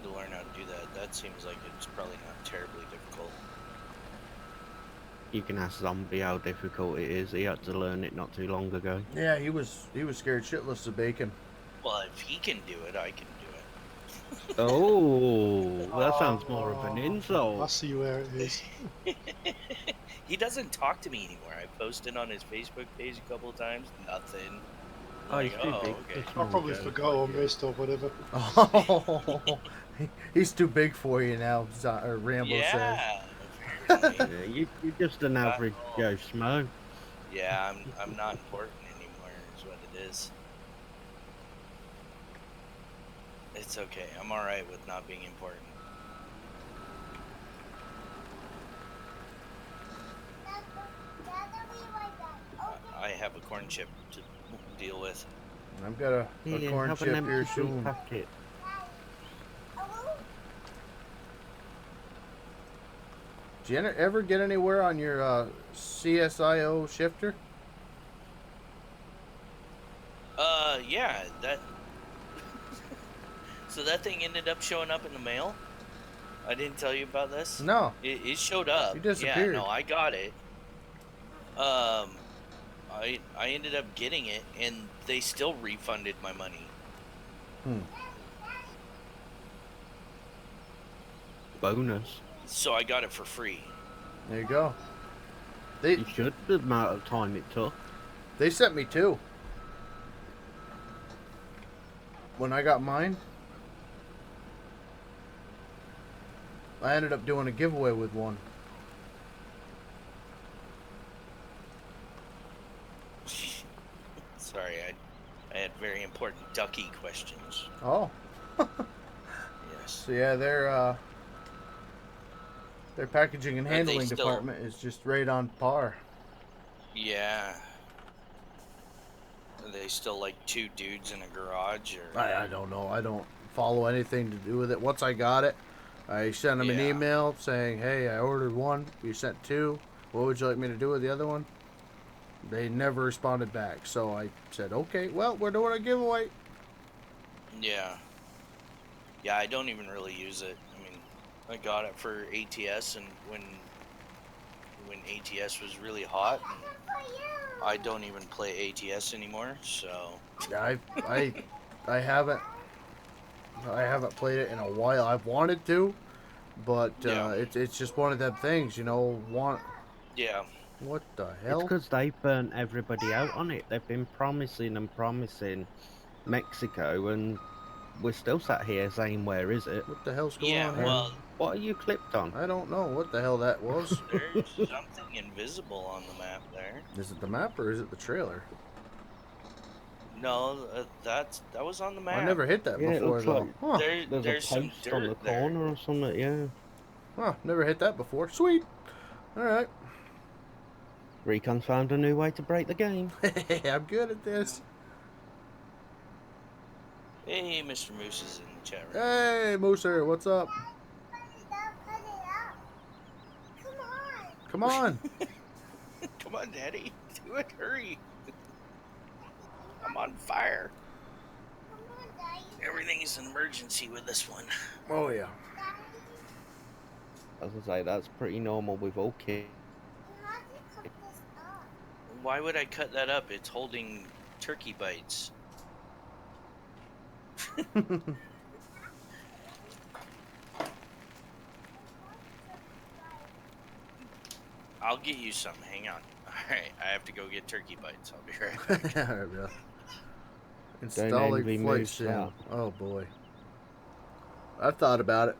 learn how to do that. That seems like it's probably not terribly difficult. You can ask Zombie how difficult it is. He had to learn it not too long ago. Yeah, he was scared shitless of bacon. Well, if he can do it, I can do it. Oh, that sounds more of an I insult. see where it is. He doesn't talk to me anymore. I posted on his Facebook page a couple of times. Nothing. Oh, he's too big. Okay. It's I small probably Joe. forgot or missed or whatever. Oh, he's too big for you now, or Rambo says. Yeah. apparently. Yeah, you're just an average Joe Schmo. Yeah, I'm not important anymore. Is what it is. It's okay. I'm all right with not being important. I have a corn chip to deal with. I've got a Yeah, corn have chip an here empty soon. packet. Did you ever get anywhere on your CSIO shifter? Yeah, that. So that thing ended up showing up in the mail. I didn't tell you about this. No. It showed up. You disappeared. Yeah, no, I got it. Um, I ended up getting it, and they still refunded my money. Hmm. Bonus. So I got it for free. There you go. They You should, the amount of time it took. they sent me two. When I got mine, I ended up doing a giveaway with one. Sorry, I had very important ducky questions. Oh. Yes. So yeah, their packaging and Are they handling still? department is just right on par. Yeah. Are they still like two dudes in a garage, or? I don't know. I don't follow anything to do with it. Once I got it, I sent them an Yeah. email saying, "Hey, I ordered one. You sent two. What would you like me to do with the other one?" They never responded back. So I said, "Okay, well, we're doing a giveaway." Yeah. Yeah, I don't even really use it. I mean, I got it for ATS, and when ATS was really hot, and I don't even play ATS anymore. So I I haven't I haven't played it in a while. I've wanted to, but yeah, it's just one of them things, you know. yeah, What the It's hell? because they burnt everybody out on it. They've been promising and promising Mexico, and we're still sat here saying, where is it? What the hell's going yeah. on here? And Well, what are you clipped on? I don't know what the hell that was. there's something invisible on the map there. Is it the map or is it the trailer? No, that was on the I map. never hit that Yeah, it before looks like though. Huh? there's a There's some post on dirt the there. corner or something, yeah. Huh? Never hit that before. Sweet. All right. Recon's found a new way to break the game. Hey, I'm good at this. Hey, Mr. Moose is in the chat room. Hey, Mooser, what's up? Come on. Come on, Daddy, do it! Hurry! I'm on fire. Everything is an emergency with this one. Oh yeah. As I say, that's pretty normal with all kids. Why would I cut that up? It's holding turkey bites. I'll get you some. Hang on. Alright, I have to go get turkey bites. I'll be right back. All right, bro. envy Installing me, flight Moose, sim. that. Oh boy. I've thought about it,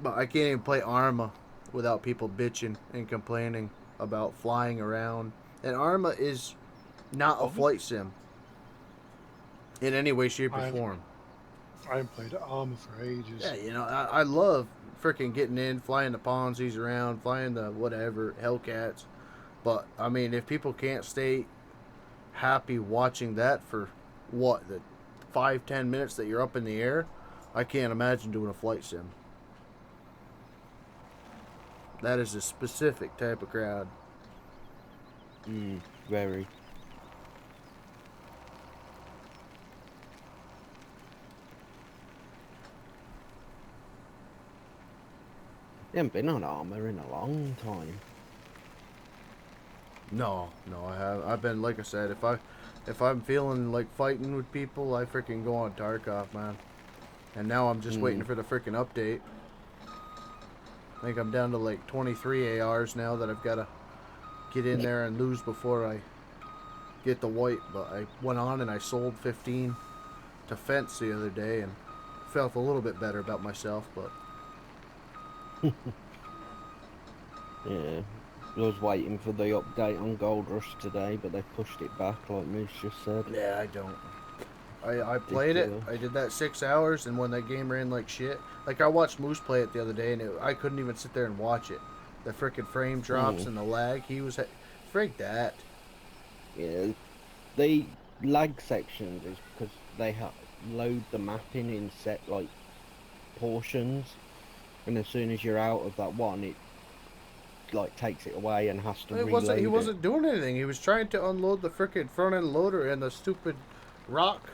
but I can't even play Arma without people bitching and complaining about flying around. And Arma is not a flight sim in any way, shape, or form. I haven't played Armor for ages. Yeah, you know, I love freaking getting in, flying the Ponzi's around, flying the whatever, Hellcats. But, I mean, if people can't stay happy watching that for, what, the 5-10 minutes that you're up in the air, I can't imagine doing a flight sim. That is a specific type of crowd. Very. You haven't been on Armour in a long time. No, I have. I've been, like I said, if I'm feeling like fighting with people, I freaking go on Tarkov, man. And now I'm just waiting for the freaking update. I think I'm down to like 23 ARs now that I've got to get in there and lose before I get the white. But I went on and I sold 15 to Fence the other day and felt a little bit better about myself. But Yeah. I was waiting for the update on Gold Rush today, but they pushed it back, like Moose just said. yeah, I don't. I played it. I did that 6 hours, and when that game ran like shit, like I watched Moose play it the other day, and I couldn't even sit there and watch it. The freaking frame drops and the lag. He was freak that. Yeah, the lag sections is because they load the mapping in set like portions, and as soon as you're out of that one, it like takes it away and has to reload He it. wasn't doing anything. He was trying to unload the freaking front end loader and the stupid rock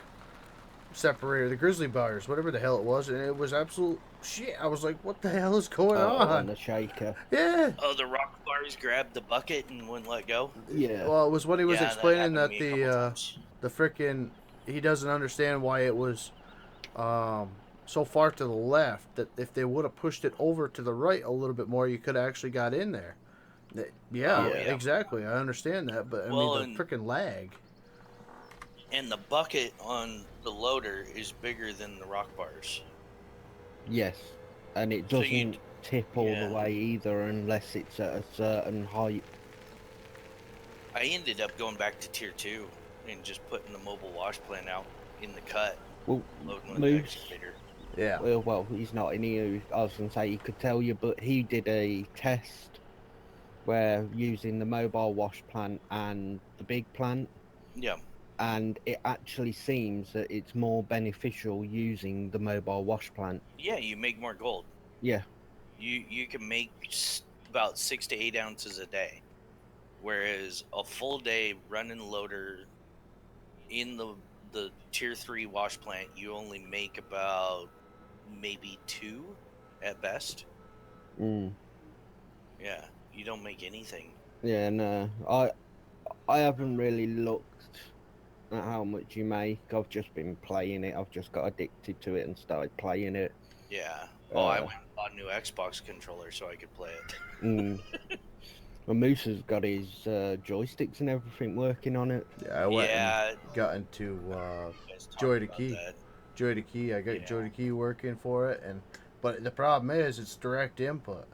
separator, the grizzly bars, whatever the hell it was, and it was absolute shit. I was like, what the hell is going Oh, on? on the shaker. Yeah. Oh, the rock bars grabbed the bucket and wouldn't let go. Yeah. Well, it was when he was Yeah, that explaining happened to that me a couple times. the frickin' he doesn't understand why it was so far to the left, that if they would have pushed it over to the right a little bit more, you could have actually got in there. Yeah, Oh, yeah. exactly. I understand that, but I Well, mean the frickin' lag. And the bucket on the loader is bigger than the rock bars. Yes. And it So doesn't you- tip all yeah. the way either unless it's at a certain height. I ended up going back to tier 2 and just putting the mobile wash plant out in the cut, Well, loading with the Moose, excavator. Yeah. well, he's not in here. I was going to say he could tell you, but he did a test where using the mobile wash plant and the big plant, Yeah. and it actually seems that it's more beneficial using the mobile wash plant. Yeah, you make more gold. Yeah. You can make about 6 to 8 ounces a day, whereas a full day running loader in the tier 3 wash plant, you only make about maybe 2 at best. Mm. Yeah, you don't make anything. Yeah, no. I haven't really looked at how much you make. I've just been playing it. I've just got addicted to it and started playing it. Yeah. Oh, I Uh, went and bought a new Xbox controller so I could play it. Mm. Well, Moose has got his joysticks and everything working on it. Yeah, I went Yeah. and got into You guys talked Joy to about Key. that. Joy to Key. I got Yeah. Joy to Key working for it, but the problem is it's direct input.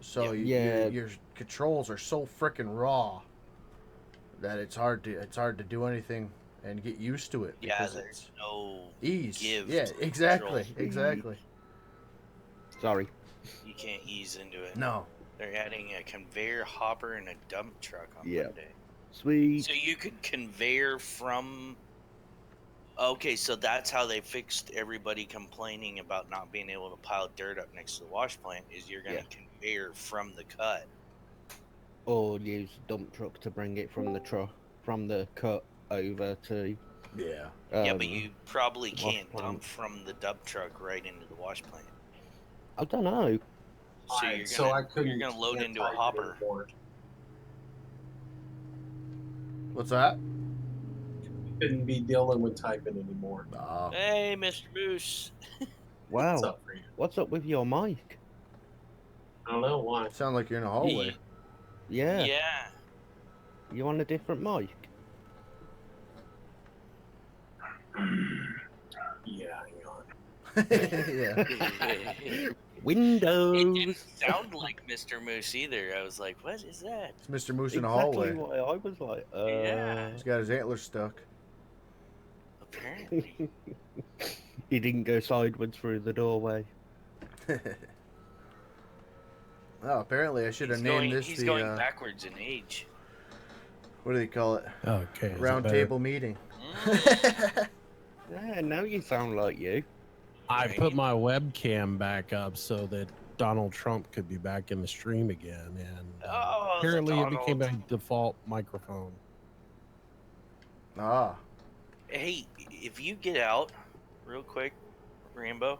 So Yeah. your controls are so freaking raw that it's hard to do anything and get used to it. Yeah, Because there's it's no ease. give Yeah, to the exactly, controls. exactly. Sorry. You can't ease into it. No. They're adding a conveyor hopper and a dump truck on Yeah. Monday. Sweet. So you could conveyor from. Okay, so that's how they fixed everybody complaining about not being able to pile dirt up next to the wash plant. Is you're gonna conveyor from the cut. Or use a dump truck to bring it from the cut over to. Yeah. Yeah, but you probably wash can't plant. dump from the dump truck right into the wash plant. I don't know. So Alright, you're so gonna I couldn't you're gonna load can't into a type it hopper. anymore. What's that? Couldn't be dealing with typing anymore. Oh. Hey, Mr. Moose. Wow. What's up for you? What's up with your mic? I don't know why. Sound like you're in a hallway. Yeah. Yeah. You on a different mic? Yeah, hang on. Yeah. It Windows. didn't sound like Mr. Moose either. I was like, what is that? It's Mr. Moose in a Exactly hallway. why I was like, Yeah. He's got his antlers stuck. Apparently. He didn't go sideways through the doorway. Oh, apparently I should have named this He's the going backwards in age. what do they call it? Okay. is it Round better? table meeting. Yeah, now you sound like you. I put my webcam back up so that Donald Trump could be back in the stream again, and Oh, the apparently it became a Donald. default microphone. Ah. Hey, if you get out real quick, Rambo,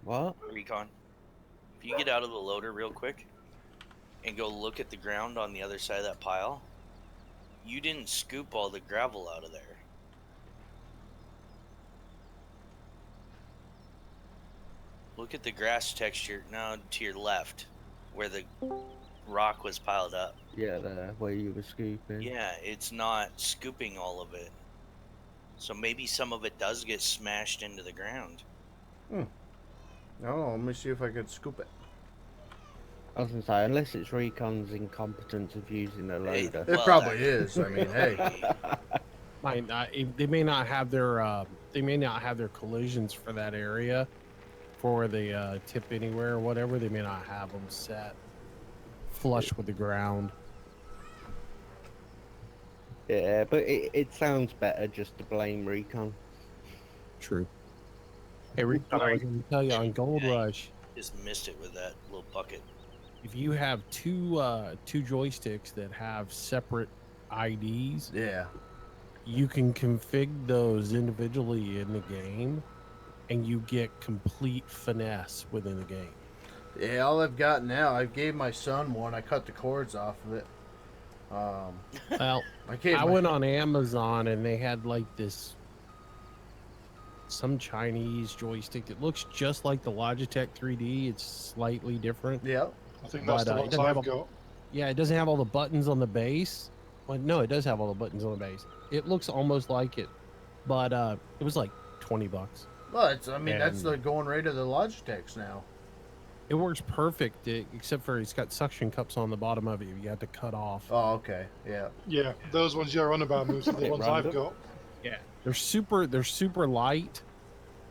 What? Recon, if you get out of the loader real quick and go look at the ground on the other side of that pile, you didn't scoop all the gravel out of there. Look at the grass texture now to your left, where the rock was piled up. Yeah, there, where you were scooping. Yeah, it's not scooping all of it. So maybe some of it does get smashed into the ground. Oh, let me see if I could scoop it. I was gonna say, unless it's Recon's incompetence of using a loader. It Well, probably that- is. I mean, hey. Might not, they may not have their collisions for that area, for the tip anywhere or whatever. They may not have them set flush with the ground. Yeah, but it sounds better just to blame Recon. True. Hey, Recon, I was going to tell you on Gold Yeah. Rush, Just missed it with that little bucket. if you have two joysticks that have separate IDs, Yeah. you can config those individually in the game, and you get complete finesse within the game. Yeah, all I've got now, I gave my son one. I cut the cords off of it. Well, I gave I my, went on Amazon and they had like some Chinese joystick that looks just like the Logitech 3D. It's slightly different, yeah. I think that's but the it ones doesn't have I've all, got. yeah, it doesn't have all the buttons on the base. Well, no, it does have all the buttons on the base. It looks almost like it, but it was like $20, Well, it's, I mean, that's and the going rate of the Logitechs now. it works perfect, except for it's got suction cups on the bottom of it. You have to cut off. Oh, okay. Yeah. Yeah, those ones you're on about, Moose, are the Bit ones I've random. got. Yeah, they're super light,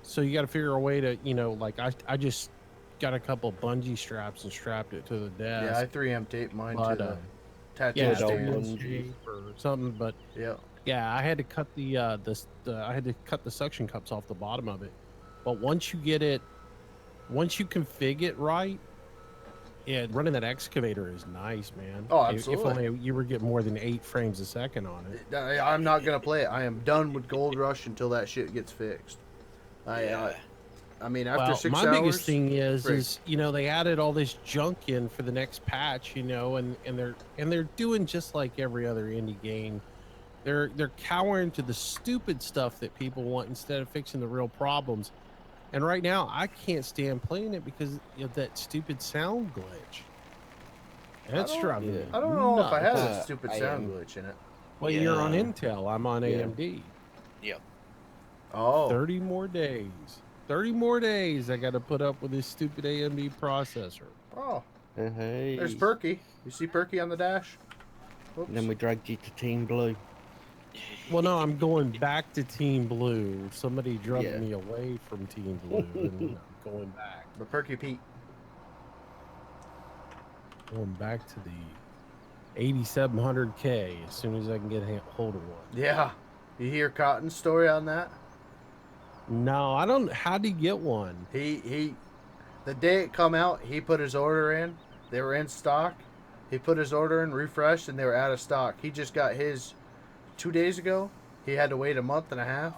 so you got to figure a way to, like I just got a couple bungee straps and strapped it to the Yeah, I desk. 3M taped mine to But the tattoo yeah, Good old stand. bungee. or something. But Yeah. yeah, I had to cut I had to cut the suction cups off the bottom of it. But once you config it right, yeah, running that excavator is nice, man. Oh, If absolutely. only you were getting more than 8 frames a second on it. I'm not gonna play it. I am done with Gold Rush until that shit gets fixed. Yeah. I mean, after Well, 6 my hours. biggest thing is great. they added all this junk in for the next patch, and they're doing just like every other indie game. They're cowering to the stupid stuff that people want instead of fixing the real problems. And right now, I can't stand playing it because of that stupid sound glitch. That's driving me I don't know if I had a nuts. stupid I sound am- glitch in it. Well, you're on Yeah. Intel. I'm on Yeah. AMD. Yep. Oh. 30 more days. 30 more days I got to put up with this stupid AMD processor. Oh. Hey. There's Perky. You see Perky on the dash? Oops. And then we dragged you to Team Blue. Well, no, I'm going back to Team Blue. Somebody drugged Yeah. me away from Team Blue, and I'm going back. The Perky Pete. Going back to the 8700K as soon as I can get hold of one. Yeah. You hear Cotton's story on that? No, I don't. How'd he get one? He the day it come out, he put his order in. They were in stock. He put his order in, refreshed, and they were out of stock. He just got his 2 days ago. He had to wait a month and a half.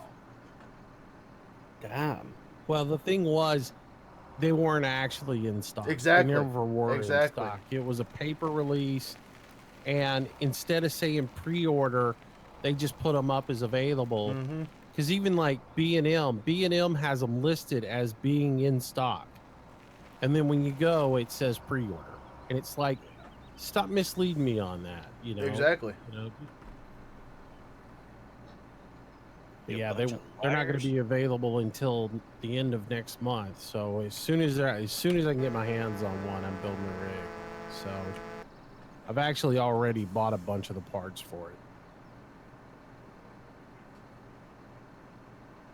Damn. Well, the thing was, they weren't actually in stock. Exactly. They never were Exactly. in stock. It was a paper release, and instead of saying pre-order, they just put them up as available. Mm-hmm. Because even like B&M has them listed as being in stock, and then when you go, it says pre-order, and it's like, stop misleading me on that. Exactly. You Yeah, bunch they're of not going liars. to be available until the end of next month. So as soon as I can get my hands on one, I'm building a rig. So I've actually already bought a bunch of the parts for it.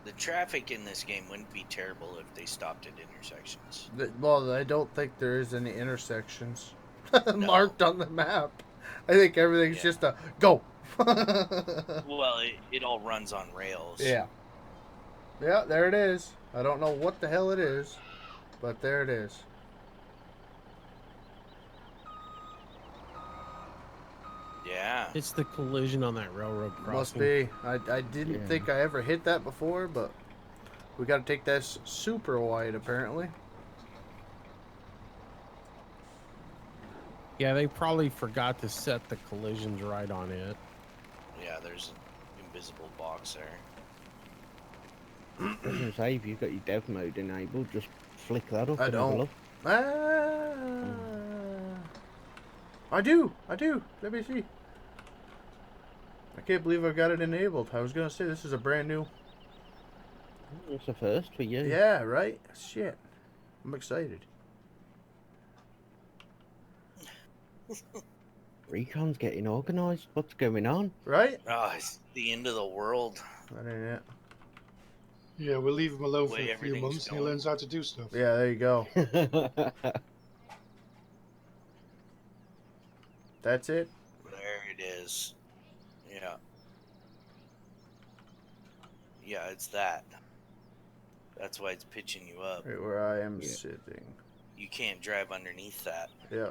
The traffic in this game wouldn't be terrible if they stopped at intersections. Well, I don't think there is any intersections marked on the map. I think everything's Yeah. just a go. Well, it all runs on rails. Yeah. Yeah, there it is. I don't know what the hell it is, but there it is. Yeah. It's the collision on that railroad crossing. Must be. I didn't Yeah. think I ever hit that before, but we got to take that super wide apparently. Yeah, they probably forgot to set the collisions right on it. Yeah, there's an invisible box there. I was gonna say, if you've got your dev mode enabled, just flick that up. I and have a don't. look. I do. Let me see. I can't believe I've got it enabled. I was gonna say this is a brand new. It's a first for you. Yeah, right. Shit, I'm excited. Recon's getting organised. What's going on? Right? Oh, it's the end of the world. That ain't it. Yeah, we'll leave him alone for Way a few everything's months and he going. learns how to do stuff. Yeah, there you go. That's it. There it is. Yeah. Yeah, it's that. That's why it's pitching you up. Right where I am Yeah. sitting. You can't drive underneath that. Yeah.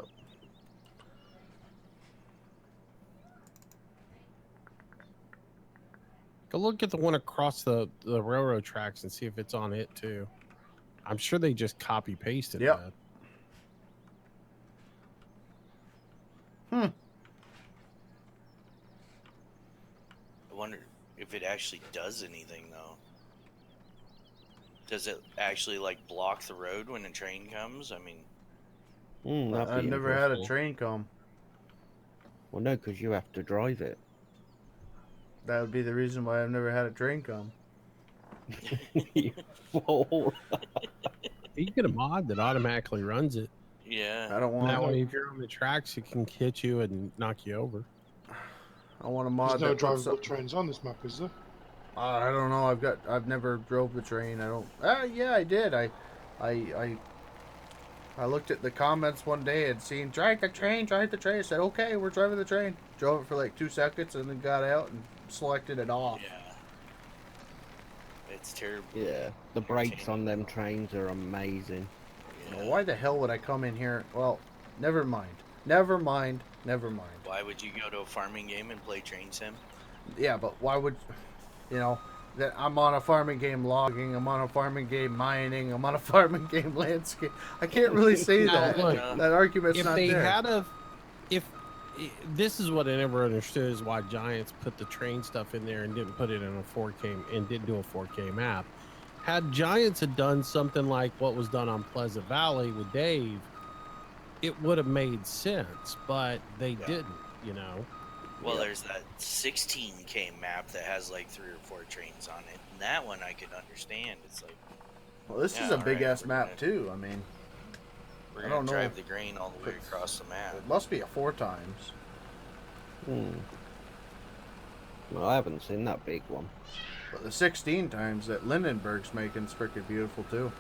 Go look at the one across the railroad tracks and see if it's on it too. I'm sure they just copy pasted Yep. that. I wonder if it actually does anything though. Does it actually like block the road when a train comes? I mean, That'd I've be never had a interesting. train come. Well, no, because you have to drive it. That would be the reason why I've never had a train come. You fool. You get a mod that automatically runs it. yeah. I don't want. That way, if you're on the tracks, it can hit you and knock you over. I want a There's mod no that puts drivable up. trains on this map, is there? I don't know. I've never drove the train. I don't. Yeah, I did. I looked at the comments one day and seen drive the train, drive the train. I said okay, we're driving the train. Drove it for like 2 seconds and then got out and selected it off. Yeah. It's terrible. Yeah, the brakes on them trains are amazing. Yeah. Well, why the hell would I come in here? Well, never mind. Never mind. Never mind. Why would you go to a farming game and play train sim? Yeah, but why would, that I'm on a farming game logging, I'm on a farming game mining, I'm on a farming game landscape. I can't really say Now, that. look, That argument's If not they there. had a, if this is what I never understood is why Giants put the train stuff in there and didn't put it in a 4K and didn't do a 4K map. Had Giants had done something like what was done on Pleasant Valley with Dave, it would have made sense, but they didn't, you know. Well, there's that 16K map that has like 3 or 4 trains on it. And that one I could understand. It's like, Well, this is Yeah, a alright, big ass we're map gonna- too. I mean, we're I going don't to know drive if the grain all the way it's- across the map. it must be a 4 times. Well, I haven't seen that big one. But the 16 times that Lindenberg's making's freaking beautiful too.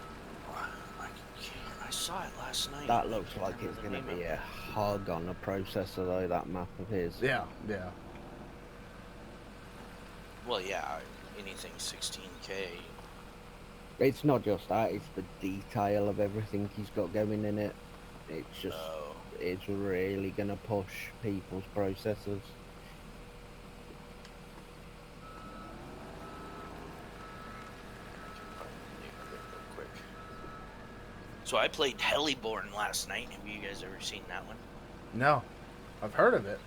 I saw it last night. That looks like I don't it's remember going to the be name a hug on the processor, though, that map of his. Yeah. of it. Well, yeah, anything 16K. It's not just that, it's the detail of everything he's got going in it. It's just, Oh, it's really going to push people's processors. I can find the name of it real quick. So I played Heliborn last night. Have you guys ever seen that one? No, I've heard of it.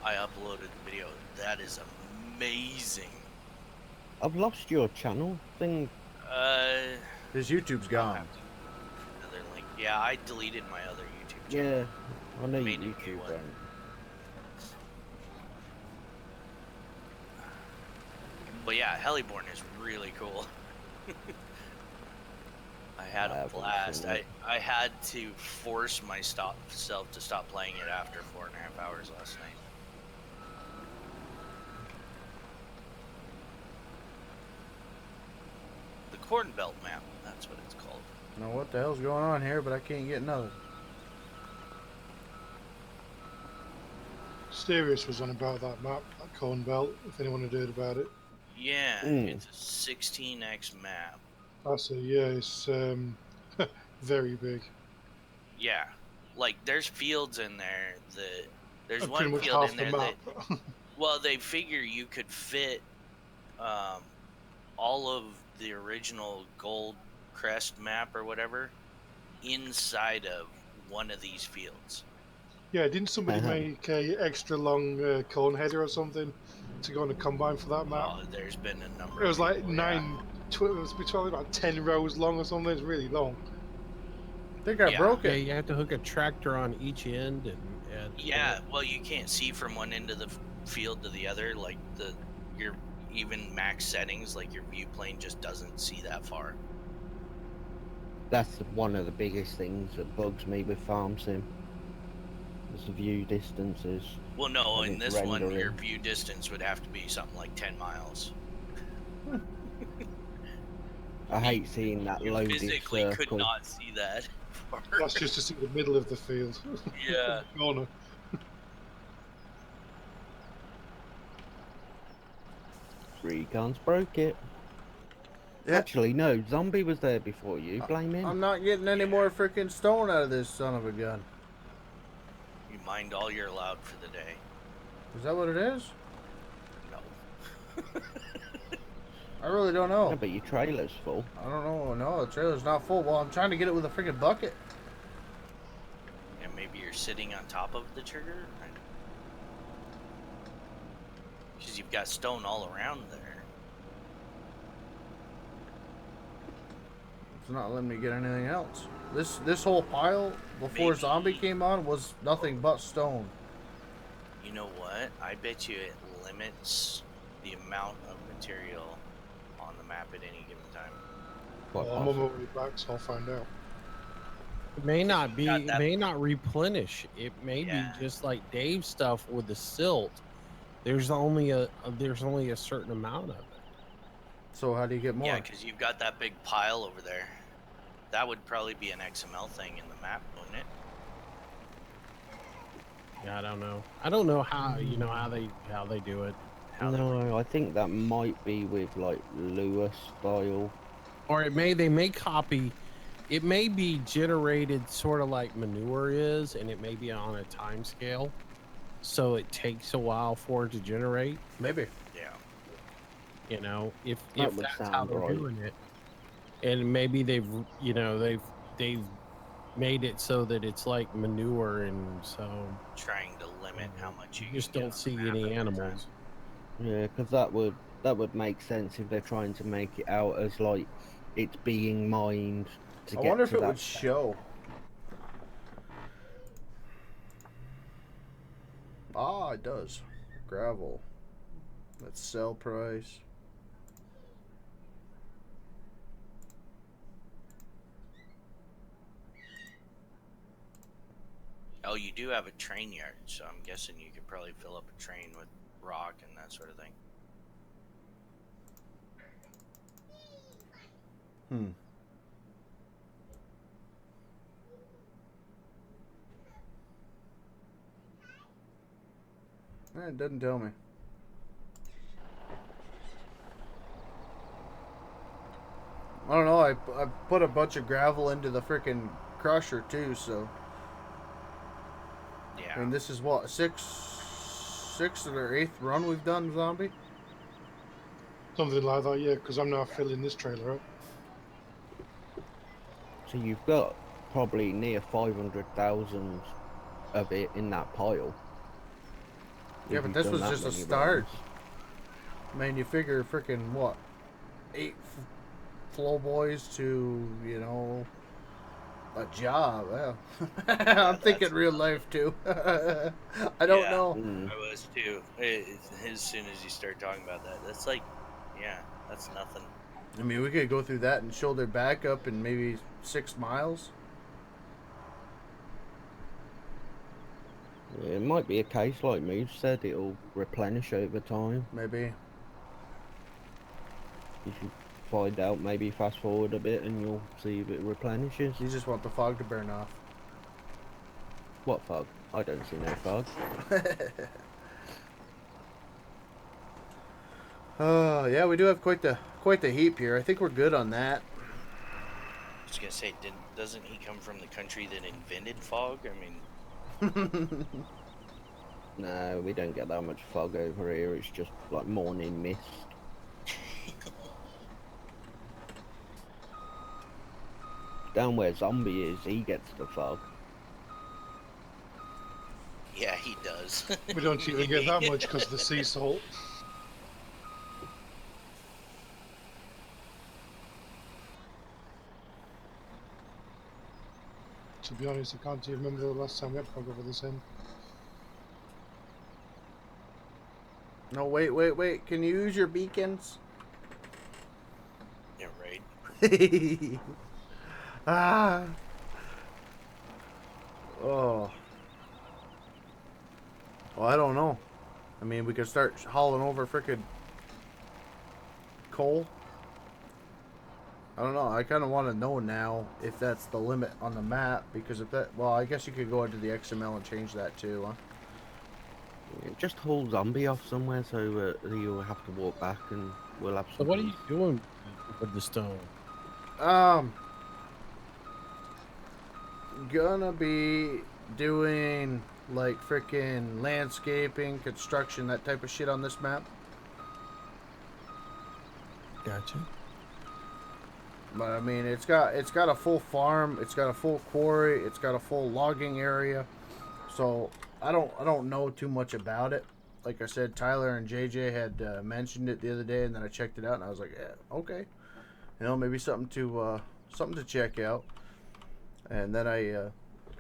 I uploaded the video. That is amazing. I've lost your channel thing. His YouTube's I'll gone. have to- Another link. Yeah, I deleted my other YouTube channel. Yeah, I know Made a new YouTube one. went. But yeah, Heliborn is really cool. I had I a haven't blast. seen it. I had to force myself to stop playing it after 4.5 hours last night. The Corn Belt map, that's what it's called. I don't know what the hell's going on here, but I can't get nothing. Sirius was on about that map, that Corn Belt, if anyone had heard about it. Yeah, Mm. it's a 16x map. That's it, yeah, it's very big. Yeah, like there's fields in there that there's And one pretty much field half in the there map. that well they figure you could fit all of the original gold crest map or whatever inside of one of these fields. Yeah, didn't somebody Uh-huh. make a extra long corn header or something to go on a combine for that map? Oh, there's been a number. It was of like people, yeah. it was between about 10 rows long or something. It's really long. I think I Yeah. broke Yeah, it. you have to hook a tractor on each end and Yeah, well, you can't see from one end of the field to the other. Like your even max settings, like your view plane just doesn't see that far. That's one of the biggest things that bugs me with Farm Sim. Is the view distances. Well, no, And in it's this one, your rendering. view distance would have to be something like 10 miles. I hate seeing that You loaded physically could circle. not see that. far. That's just to see the middle of the field. Yeah. Corner. Recon's broke it. Yeah. Actually, no, Zombie was there before you. Blame him. I'm not getting any more freaking stone out of this son of a gun. You mined all you're allowed for the day. Is that what it is? No. I really don't Yeah, know. but your trailer's full. I don't know. No, the trailer's not full. Well, I'm trying to get it with a freaking bucket. And maybe you're sitting on top of the trigger? Because you've got stone all around there. It's not letting me get anything else. This whole pile before Maybe. zombie came on was nothing but stone. You know what? I bet you it limits the amount of material on the map at any given time. Quite Well, I'm on my possible. way back, so I'll find out. It may not be. got It that- may not replenish. It may Yeah. be just like Dave's stuff with the silt. There's only a certain amount of it. So how do you get more? Yeah, because you've got that big pile over there. That would probably be an XML thing in the map, wouldn't it? Yeah, I don't know. I don't know how how they do it. How they, No, I think that might be with like Lewis style. or they may copy. It may be generated sort of like manure is, and it may be on a time scale, so it takes a while for it to generate. Maybe. Yeah. You know, if That would that's how sound they're right. doing it, and maybe they've made it so that it's like manure, and so Trying to limit how much you you just can don't get on see the map any at one time. animals. Yeah, because that would make sense if they're trying to make it out as like it's being mined to I get wonder if to it that would stage. show. Ah, it does. Gravel. That's sell price. Oh, you do have a train yard, so I'm guessing you could probably fill up a train with rock and that sort of thing. Hmm. It doesn't tell me. I don't know. I put a bunch of gravel into the freaking crusher too. So Yeah. I mean, this is what sixth or eighth run we've done zombie. Something like that, yeah, because I'm now filling this trailer up. So you've got probably near 500,000 of it in that pile. Yeah, if but you've this done was that just a many start. runs. I mean, you figure freaking what, 8 flow boys to a job. Well, I'm thinking that's real life too. I don't Yeah. know. Mm. I was too. As soon as you start talking about that, that's like, yeah, that's nothing. I mean, we could go through that and shoulder back up in maybe 6 miles. It might be a case like Moose said, it'll replenish over time. Maybe. You should find out, maybe fast forward a bit and you'll see if it replenishes. You just want the fog to burn off. What fog? I don't see no fog. Yeah, we do have quite the heap here. I think we're good on that. I was gonna say, doesn't he come from the country that invented fog? I mean, No, we don't get that much fog over here. It's just like morning mist. Down where Zombie is, he gets the fog. yeah, he does. We don't even get that much because of the sea salt. To be honest, I can't even remember the last time we had fog over this end. No, wait. Can you use your beacons? Yeah, right. Ah. Oh. Well, I don't know. I mean, we could start hauling over frickin' coal. I don't know. I kind of want to know now if that's the limit on the map, because if that, well, I guess you could go into the XML and change that too, huh? Yeah, just haul Zombie off somewhere so you'll have to walk back and we'll have So some. what are you doing with the stone? Gonna be doing like frickin' landscaping, construction, that type of shit on this map. Gotcha. But I mean, it's got a full farm, it's got a full quarry, it's got a full logging area. So I don't know too much about it. Like I said, Tyler and JJ had mentioned it the other day, and then I checked it out, and I was like, yeah, okay, maybe something to check out. And then I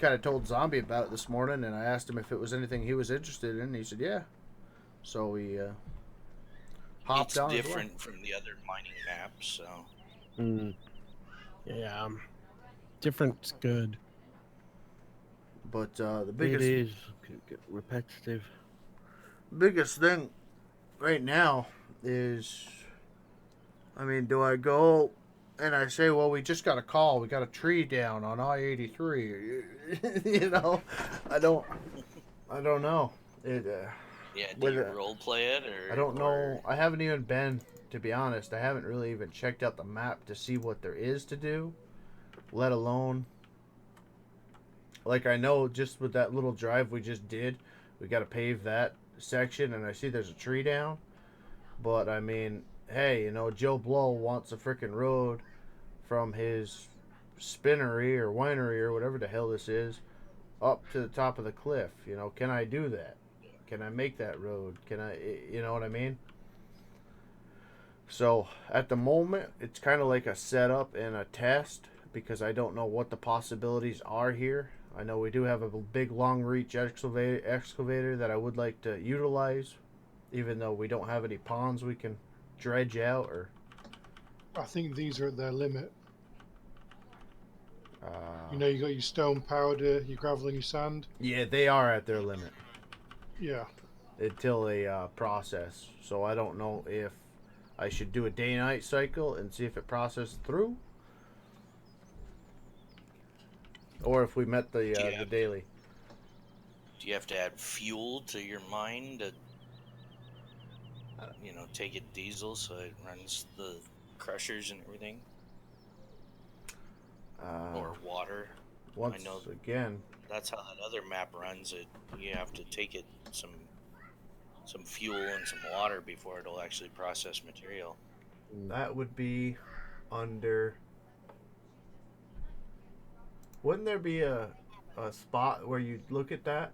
kind of told Zombie about it this morning, and I asked him if it was anything he was interested in. And he said, yeah. So we hopped It's on. different from the other mining maps, so. Mm. Yeah. Different's good. But the It biggest is repetitive. biggest thing right now is, I mean, do I go and I say, well, we just got a call, we got a tree down on I-83. I don't know. It Yeah, do with you it, role play it or? I don't know. or- I haven't even been, to be honest. I haven't really even checked out the map to see what there is to do, let alone. Like, I know just with that little drive we just did, we got to pave that section, and I see there's a tree down. But I mean, hey, Joe Blow wants a freaking road from his spinnery or winery or whatever the hell this is up to the top of the cliff. Can I do that? Can I make that road? Can I, you know what I mean? So at the moment, it's kind of like a setup and a test because I don't know what the possibilities are here. I know we do have a big long reach excavator that I would like to utilize, even though we don't have any ponds we can dredge out or. I think these are at their limit. Uh, You got your stone powder, your gravel, and your sand. yeah, they are at their limit Yeah. until they process. So I don't know if I should do a day-night cycle and see if it processes through, or if we met the daily. Do you have to add fuel to your mine to, take it diesel so it runs the crushers and everything, or water? Once know- again, That's how that other map runs it. You have to take it some fuel and some water before it'll actually process material. that would be under. Wouldn't there be a spot where you look at that?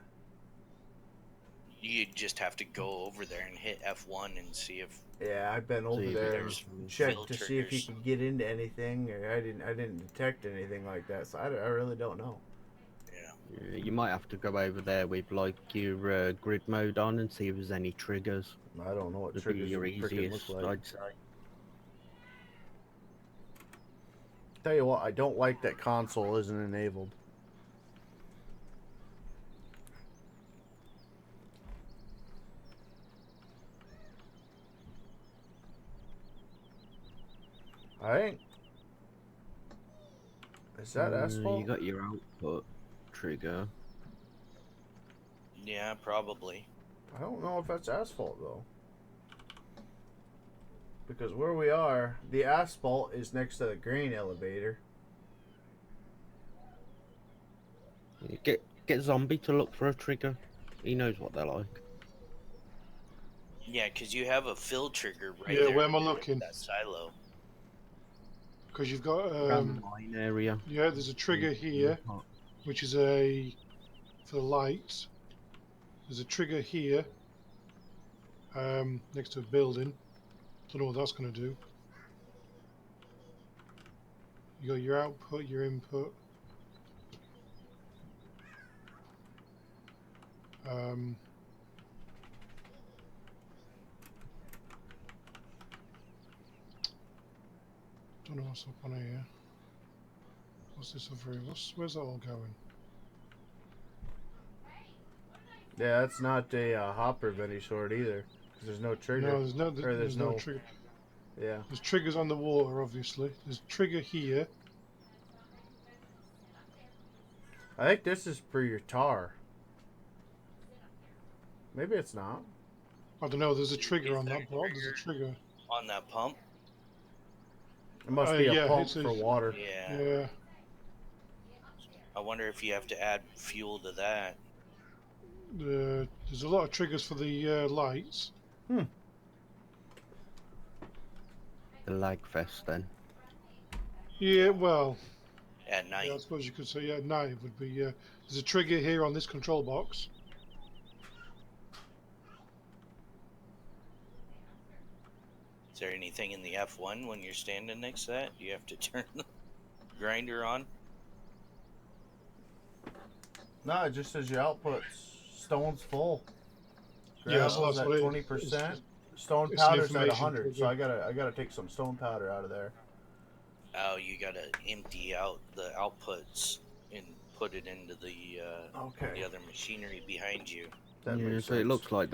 You just have to go over there and hit F1 and see if Yeah, I've been over See if there there's and checked to see if you filters. could get into anything. Or I didn't detect anything like that, so I really don't know. Yeah. You might have to go over there with like your grid mode on and see if there's any triggers. I don't know what Would be triggers your freaking easiest, look like. I'd say. Tell you what, I don't like that console isn't enabled. I ain't. Is that asphalt? You got your output trigger. Yeah, probably. I don't know if that's asphalt though. Because where we are, the asphalt is next to the grain elevator. You get Zombie to look for a trigger. He knows what they're like. Yeah, because you have a fill trigger right Yeah, there. where am I looking? That silo. Because you've got Around the mine area. yeah, there's a trigger here, which is for the lights. There's a trigger here, next to a building. Don't know what that's going to do. You got your output, your input. Don't know what's up on here. What's this over here? Where's that all going? Yeah, that's not a hopper of any sort either. Because there's no trigger. No, there's no no trigger. Yeah. There's triggers on the water, obviously. There's a trigger here. I think this is for your tar. Maybe it's not. I don't know. There's a trigger Is on there that block. There's a trigger. On that pump? It must be a yeah, pump it's for water. Yeah. Yeah. I wonder if you have to add fuel to that. There's a lot of triggers for the lights. The lag fest then. Yeah, well, At yeah, I night. suppose you could say yeah, 9 would be. There's a trigger here on this control box. Is there anything in the F1 when you're standing next to that? Do you have to turn the grinder on? No, it just says your output's stone's full. Yeah, so Gravel's that's at what it is. 20%. Stone It's an powder's at information 100. So trigger. I gotta take some stone powder out of there. Oh, you gotta empty out the outputs and put it into the Okay, other machinery behind you. that Yeah, makes so sense. it looks like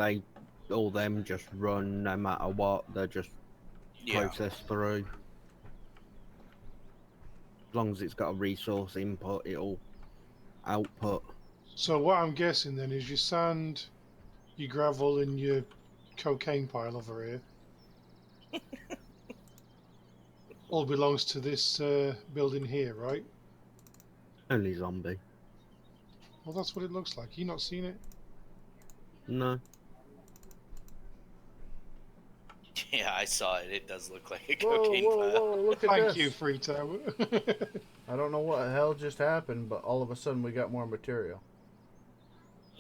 all them just run no matter what. They're just Yeah. processed through. As long as it's got a resource input, it'll output. So what I'm guessing then is your sand, your gravel, and your cocaine pile over here all belongs to this building here, right? Only zombie. Well, that's what it looks like. You not seen it? No. Yeah, I saw it. It does look like a Whoa, cocaine whoa, pile. whoa! Look at Thank this. you, Free Tower. I don't know what the hell just happened, but all of a sudden we got more material.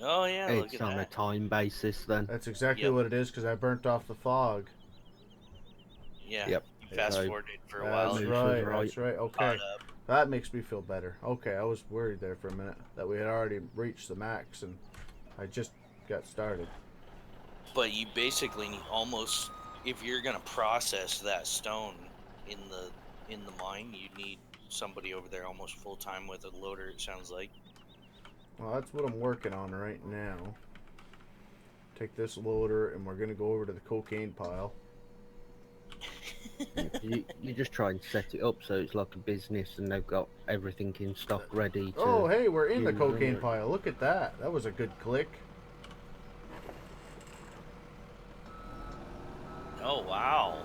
Oh yeah, look It's at on a that. time basis then. That's exactly Yep. what it is because I burnt off the fog. Yeah. Yep. You fast So, forwarded for a That's while. Moose You was right. right. That's right. Okay, caught up. that makes me feel better. Okay, I was worried there for a minute that we had already reached the max and I just got started. But you basically need almost, if you're gonna process that stone in the mine, you need somebody over there almost full time with a loader. It sounds like. Well, that's what I'm working on right now. Take this loader and we're gonna go over to the cocaine pile. You just try and set it up so it's like a business and they've got everything in stock ready to. Oh, hey, we're in the use cocaine it. pile. Look at that. That was a good click. Oh wow.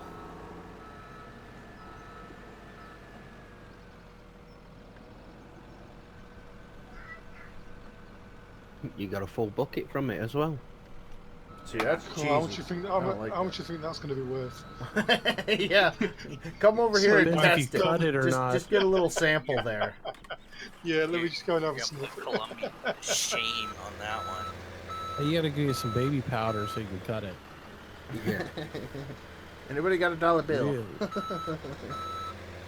You got a full bucket from it as well. See, that's cheesy. How much you think? How, I don't like how much you think that's going to be worth? that. Yeah, come over here So and then if you test it. cut it or just, not. just get a little sample there. Yeah, let me just go and have a You're gonna sniff. put Colombian shame on that one. Hey, you gotta give you some baby powder so you can cut it. Yeah. Anybody got a dollar bill? Really?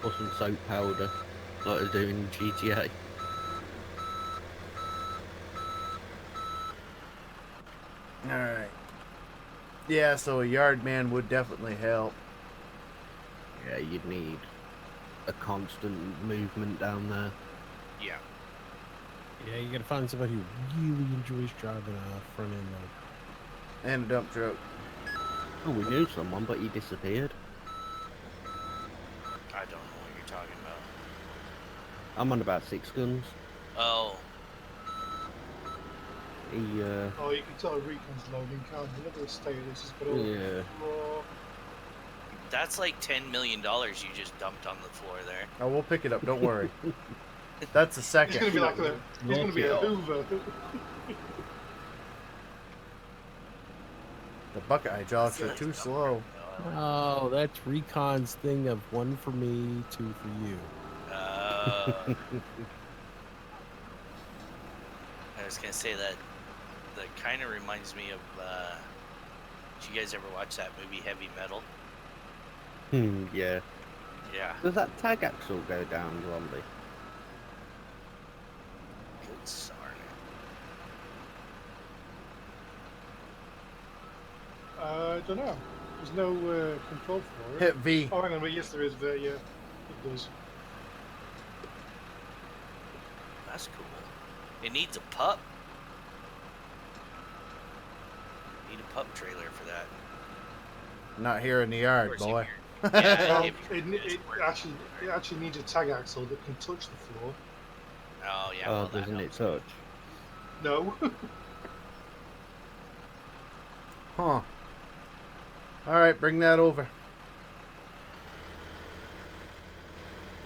Or some soap powder, like they do in GTA. All right. Yeah, so a yard man would definitely help. Yeah, you'd need a constant movement down there. Yeah. Yeah, you gotta find somebody who really enjoys driving a front end load. And a dump truck. Oh, we knew someone, but he disappeared. I don't know what you're talking about. I'm on about 6 guns. Oh. He, Oh, you can tell Recon's loading, can't you? Look at the state of this. He's got all yeah. raw. That's like $10 million you just dumped on the floor there. Oh, we'll pick it up. Don't worry. That's the He's second. going to be like a. He's going to be a Hoover. The bucket hydraulics are too slow. Oh, that's Recon's thing of 1 for me, 2 for you. I was gonna say that kind of reminds me of. Did you guys ever watch that movie Heavy Metal? Yeah. Yeah. Does that tag axle go down, Zombie? Good sarn. I don't know. There's no control for it. Hit V. Oh, hang on, but yes, there is there. Yeah, it does. That's cool. It needs a pup. Need a pup trailer for that. Not here in the Of yard, course, boy. Yeah, Well, if you're- it actually needs a tag axle that can touch the floor. Oh yeah. Oh, Well, that doesn't it helps. touch? No. Huh. Alright, bring that over.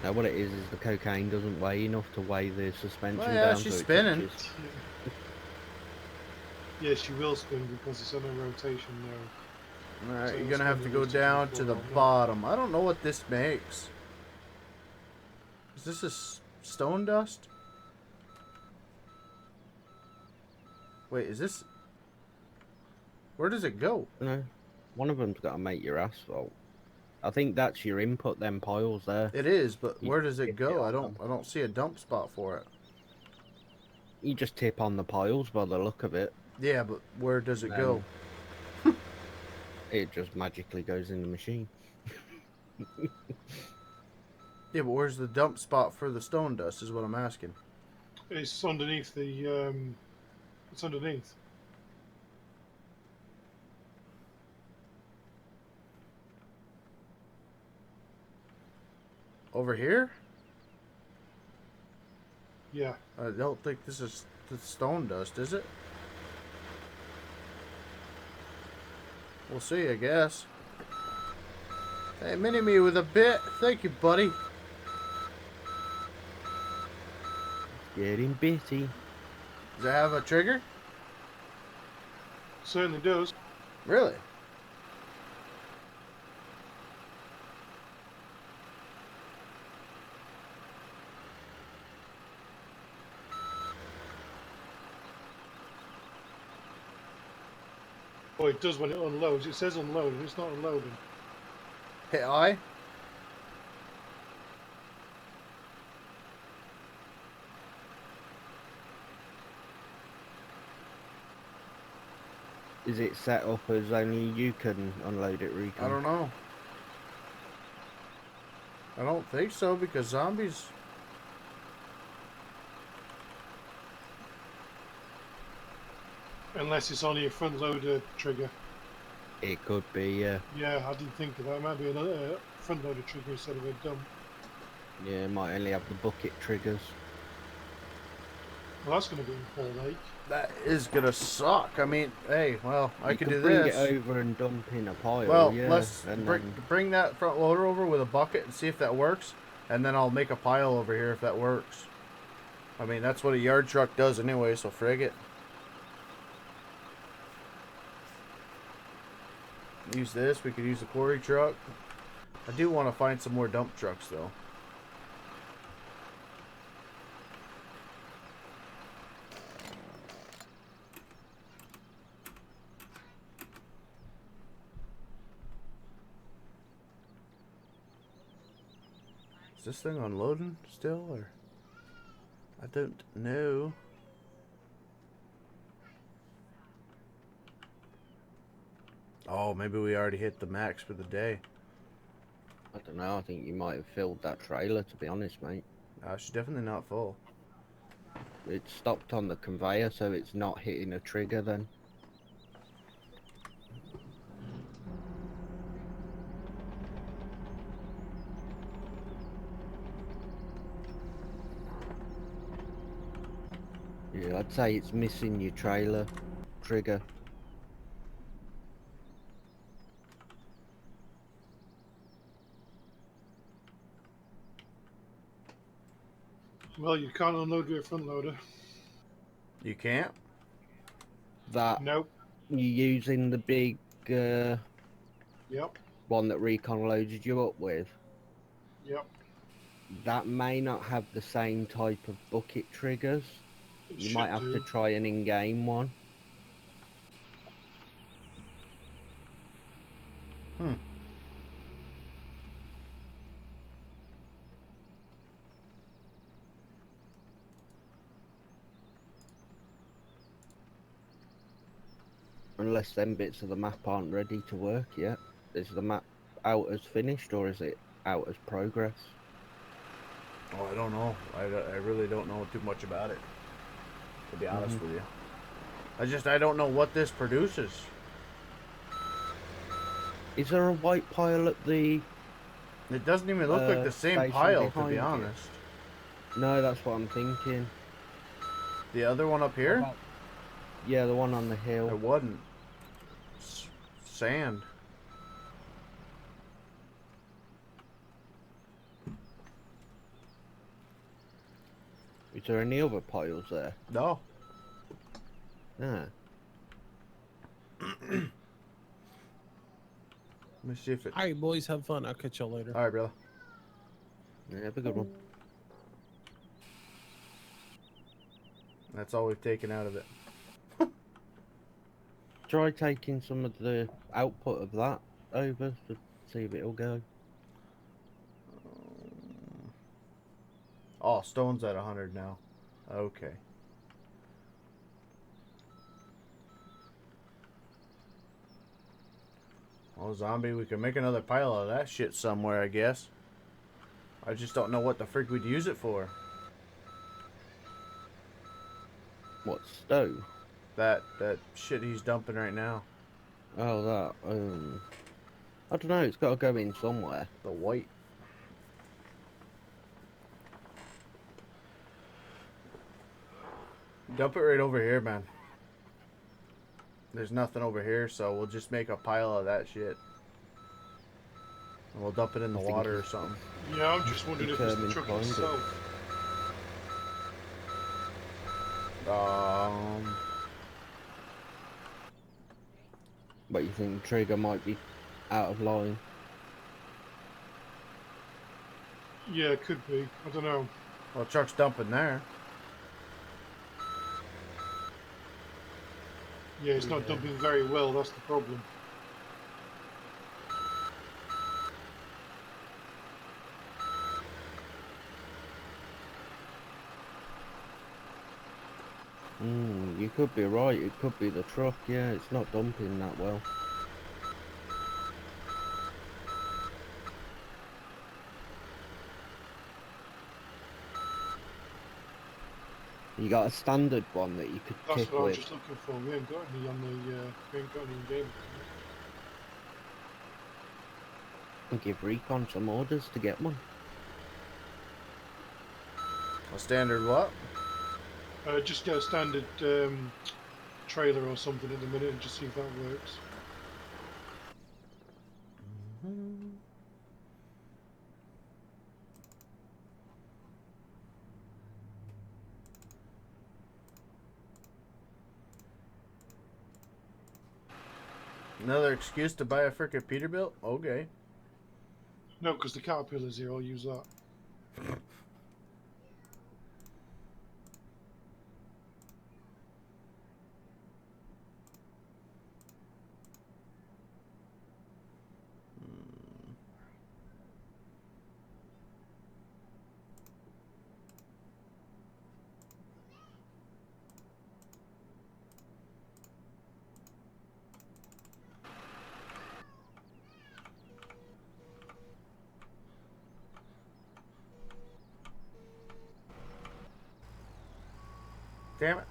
Now what it is the cocaine doesn't weigh enough to weigh the suspension Well, yeah, down. she's so it spinning. touches. Yeah, she will spin because it's on a rotation now. Alright, So you're that's gonna have to gonna go use the down to the G4 on there. bottom. I don't know what this makes. Is this a stone dust? Wait, is this... Where does it go? No, one of them's got to make your asphalt. I think that's your input. Them piles there. It is, but You where does it tip go? on I them. don't see a dump spot for it. You just tip on the piles by the look of it. Yeah, but where does it go? It just magically goes in the machine. Yeah, but where's the dump spot for the stone dust is what I'm asking. It's underneath the. It's underneath. Over here? Yeah. I don't think this is the stone dust, is it? We'll see, I guess. Hey, Mini-Me with a bit. Thank you, buddy. Getting bitty. Does it have a trigger? Certainly does. Really? Well, it does when it unloads. It says unload, and it's not unloading. Hit I? Is it set up as only you can unload it, Rico? I don't know. I don't think so because zombies... Unless it's only a front loader trigger. It could be, yeah. Yeah, I didn't think of that. It might be another front loader trigger instead of a dump. Yeah, it might only have the bucket triggers. Well, that's going to be a whole lake. That is gonna suck. I mean, hey, well, I You could could do bring this. it over and dump in a pile, Well, yeah. let's and bring that front loader over with a bucket and see if that works. And then I'll make a pile over here if that works. I mean, that's what a yard truck does anyway, so frig it. Use this. We could use the quarry truck. I do want to find some more dump trucks, though. Is this thing unloading still, or? I don't know. Oh, maybe we already hit the max for the day. I don't know, I think you might have filled that trailer, to be honest, mate. She's definitely not full. It stopped on the conveyor, so it's not hitting a trigger then. Yeah, I'd say it's missing your trailer trigger. Well, you can't unload with a front loader. You can't? That Nope. you're using the big Yep. one that Recon loaded you up with. Yep. That may not have the same type of bucket triggers. It You should might have do. to try an in-game one. Hmm. Unless them bits of the map aren't ready to work yet. Is the map out as finished or is it out as progress? Oh, I don't know. I really don't know too much about it, to be honest with you. I don't know what this produces. Is there a white pile at the... It doesn't even look like the same station pile, to behind be you? honest. No, that's what I'm thinking. The other one up here? Yeah, the one on the It hill. wasn't. Sand. Is there any other piles there? No. Ah. Let me see if it. All right, boys, have fun. I'll catch y'all later. All right, brother. Yeah, have a good one. That's all we've taken out of it. Try taking some of the output of that over to see if it'll go. Oh, stone's at 100 now. Okay. Well, zombie, we can make another pile of that shit somewhere, I guess. I just don't know what the frick we'd use it for. What, stone? That shit he's dumping right now. Oh, that. I don't know. It's got to go in somewhere. The white. Dump it right over here, man. There's nothing over here, so we'll just make a pile of that shit. And we'll dump it in the I think water or he's- something. Yeah, I'm just wondering if it's the Determined truck find it. itself. But you think the trigger might be out of line? Yeah, it could be. I don't know. Well, truck's dumping there. Yeah, it's not dumping very well. That's the problem. You could be right. It could be the truck. Yeah, it's not dumping that well. You got a standard one that you could That's kick what I was with. just looking for. We ain't got any on the. We ain't got any in game. And give Recon some orders to get one. A standard what? Just get a standard trailer or something at the minute and just see if that works. Another excuse to buy a frickin' Peterbilt? Okay. No, because the Caterpillar's here. I'll use that. Damn it.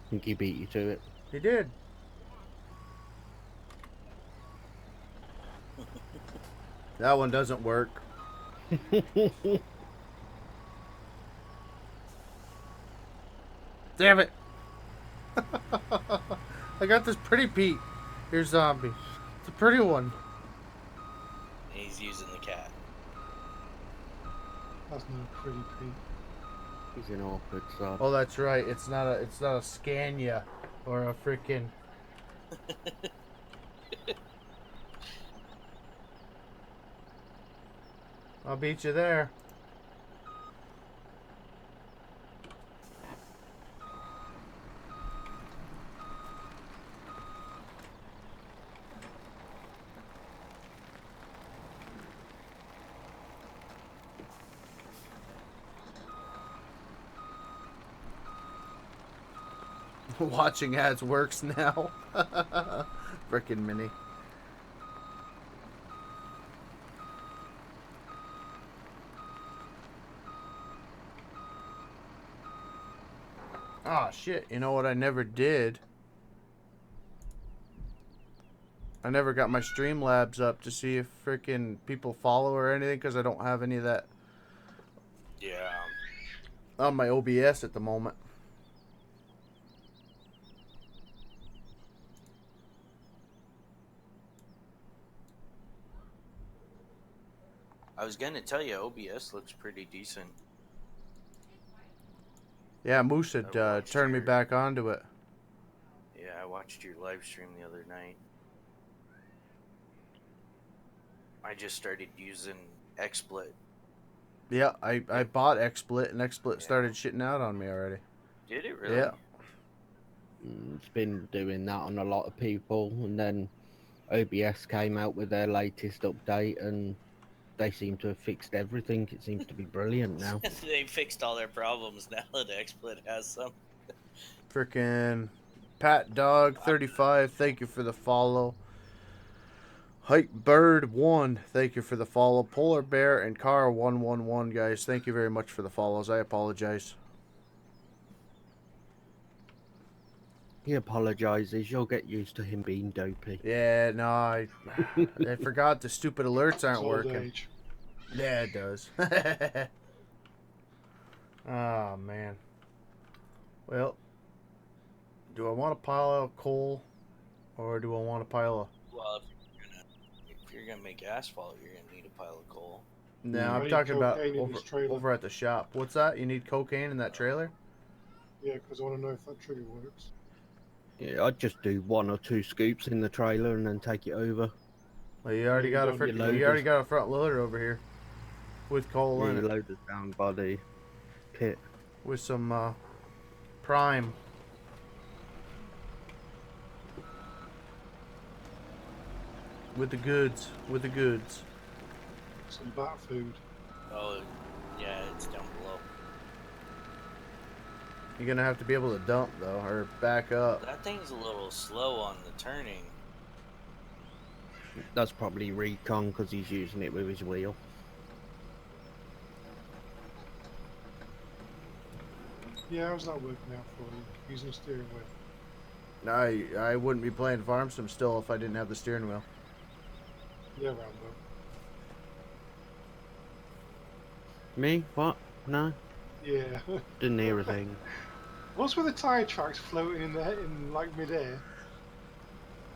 I think he beat you to it. He did. That one doesn't work. Damn it. I got this pretty Pete. Here's zombie. It's a pretty one. He's using the cat. That's not pretty, Pete. He's an awkward sod. Oh, that's right. It's not a Scania or a freaking. I'll beat you there. Watching ads works now. Frickin' mini. Ah, shit. You know what I never did? I never got my Streamlabs up to see if frickin' people follow or anything because I don't have any of that Yeah. on my OBS at the moment. I was gonna tell you, OBS looks pretty decent. Yeah, Moose had I watched turned me your- back onto it. Yeah, I watched your live stream the other night. I just started using XSplit. Yeah, I bought XSplit, and XSplit Yeah. started shitting out on me already. Did it really? Yeah. It's been doing that on a lot of people, and then OBS came out with their latest update, and they seem to have fixed everything. It seems to be brilliant now. They fixed all their problems now that XSplit has some. Frickin' Pat Dog 35, thank you for the follow. Hype Bird 1, thank you for the follow. Polar Bear and Car 111, guys, thank you very much for the follows. I apologize. He apologizes. You'll get used to him being dopey. Yeah, no, I forgot the stupid alerts aren't It's old working. age. Yeah, it does. Oh, man. Well, do I want to pile out coal, or do I want to pile a... Well, if you're gonna make asphalt, you're gonna need a pile of coal. No, I I'm need talking about cocaine in this trailer. over at the shop. What's that? You need cocaine in that trailer? Yeah, because I want to know if that trigger works. Yeah, I'd just do 1 or 2 scoops in the trailer and then take it over. Well, you already Yeah, got a you don't frickin' need you already loaders. got a front loader over here with coal Yeah, in you it, load it down by the pit. with some prime. With the goods, with the goods. Some bat food. Oh, yeah, it's down below. You're gonna have to be able to dump though, or back up. That thing's a little slow on the turning. That's probably Recon because he's using it with his wheel. Yeah, how's that working out for you? Using the steering wheel. I wouldn't be playing Farm Sim still if I didn't have the steering wheel. Yeah, Rambo. Me? What? No? Yeah. Didn't hear a thing. What's with the tire tracks floating in like midair?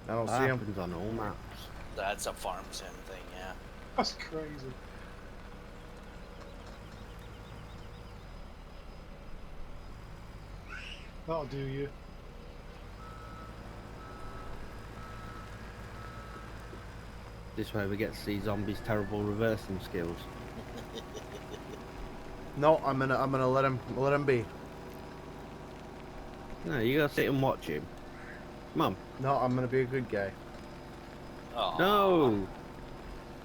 I don't That see 'em. happens on all maps. That's a farm sim thing, yeah. That's crazy. That'll do you. This way we get to see zombies' terrible reversing skills. No, I'm gonna let him be. No, you gotta sit and watch him. Come on. No, I'm gonna be a good guy. Oh No!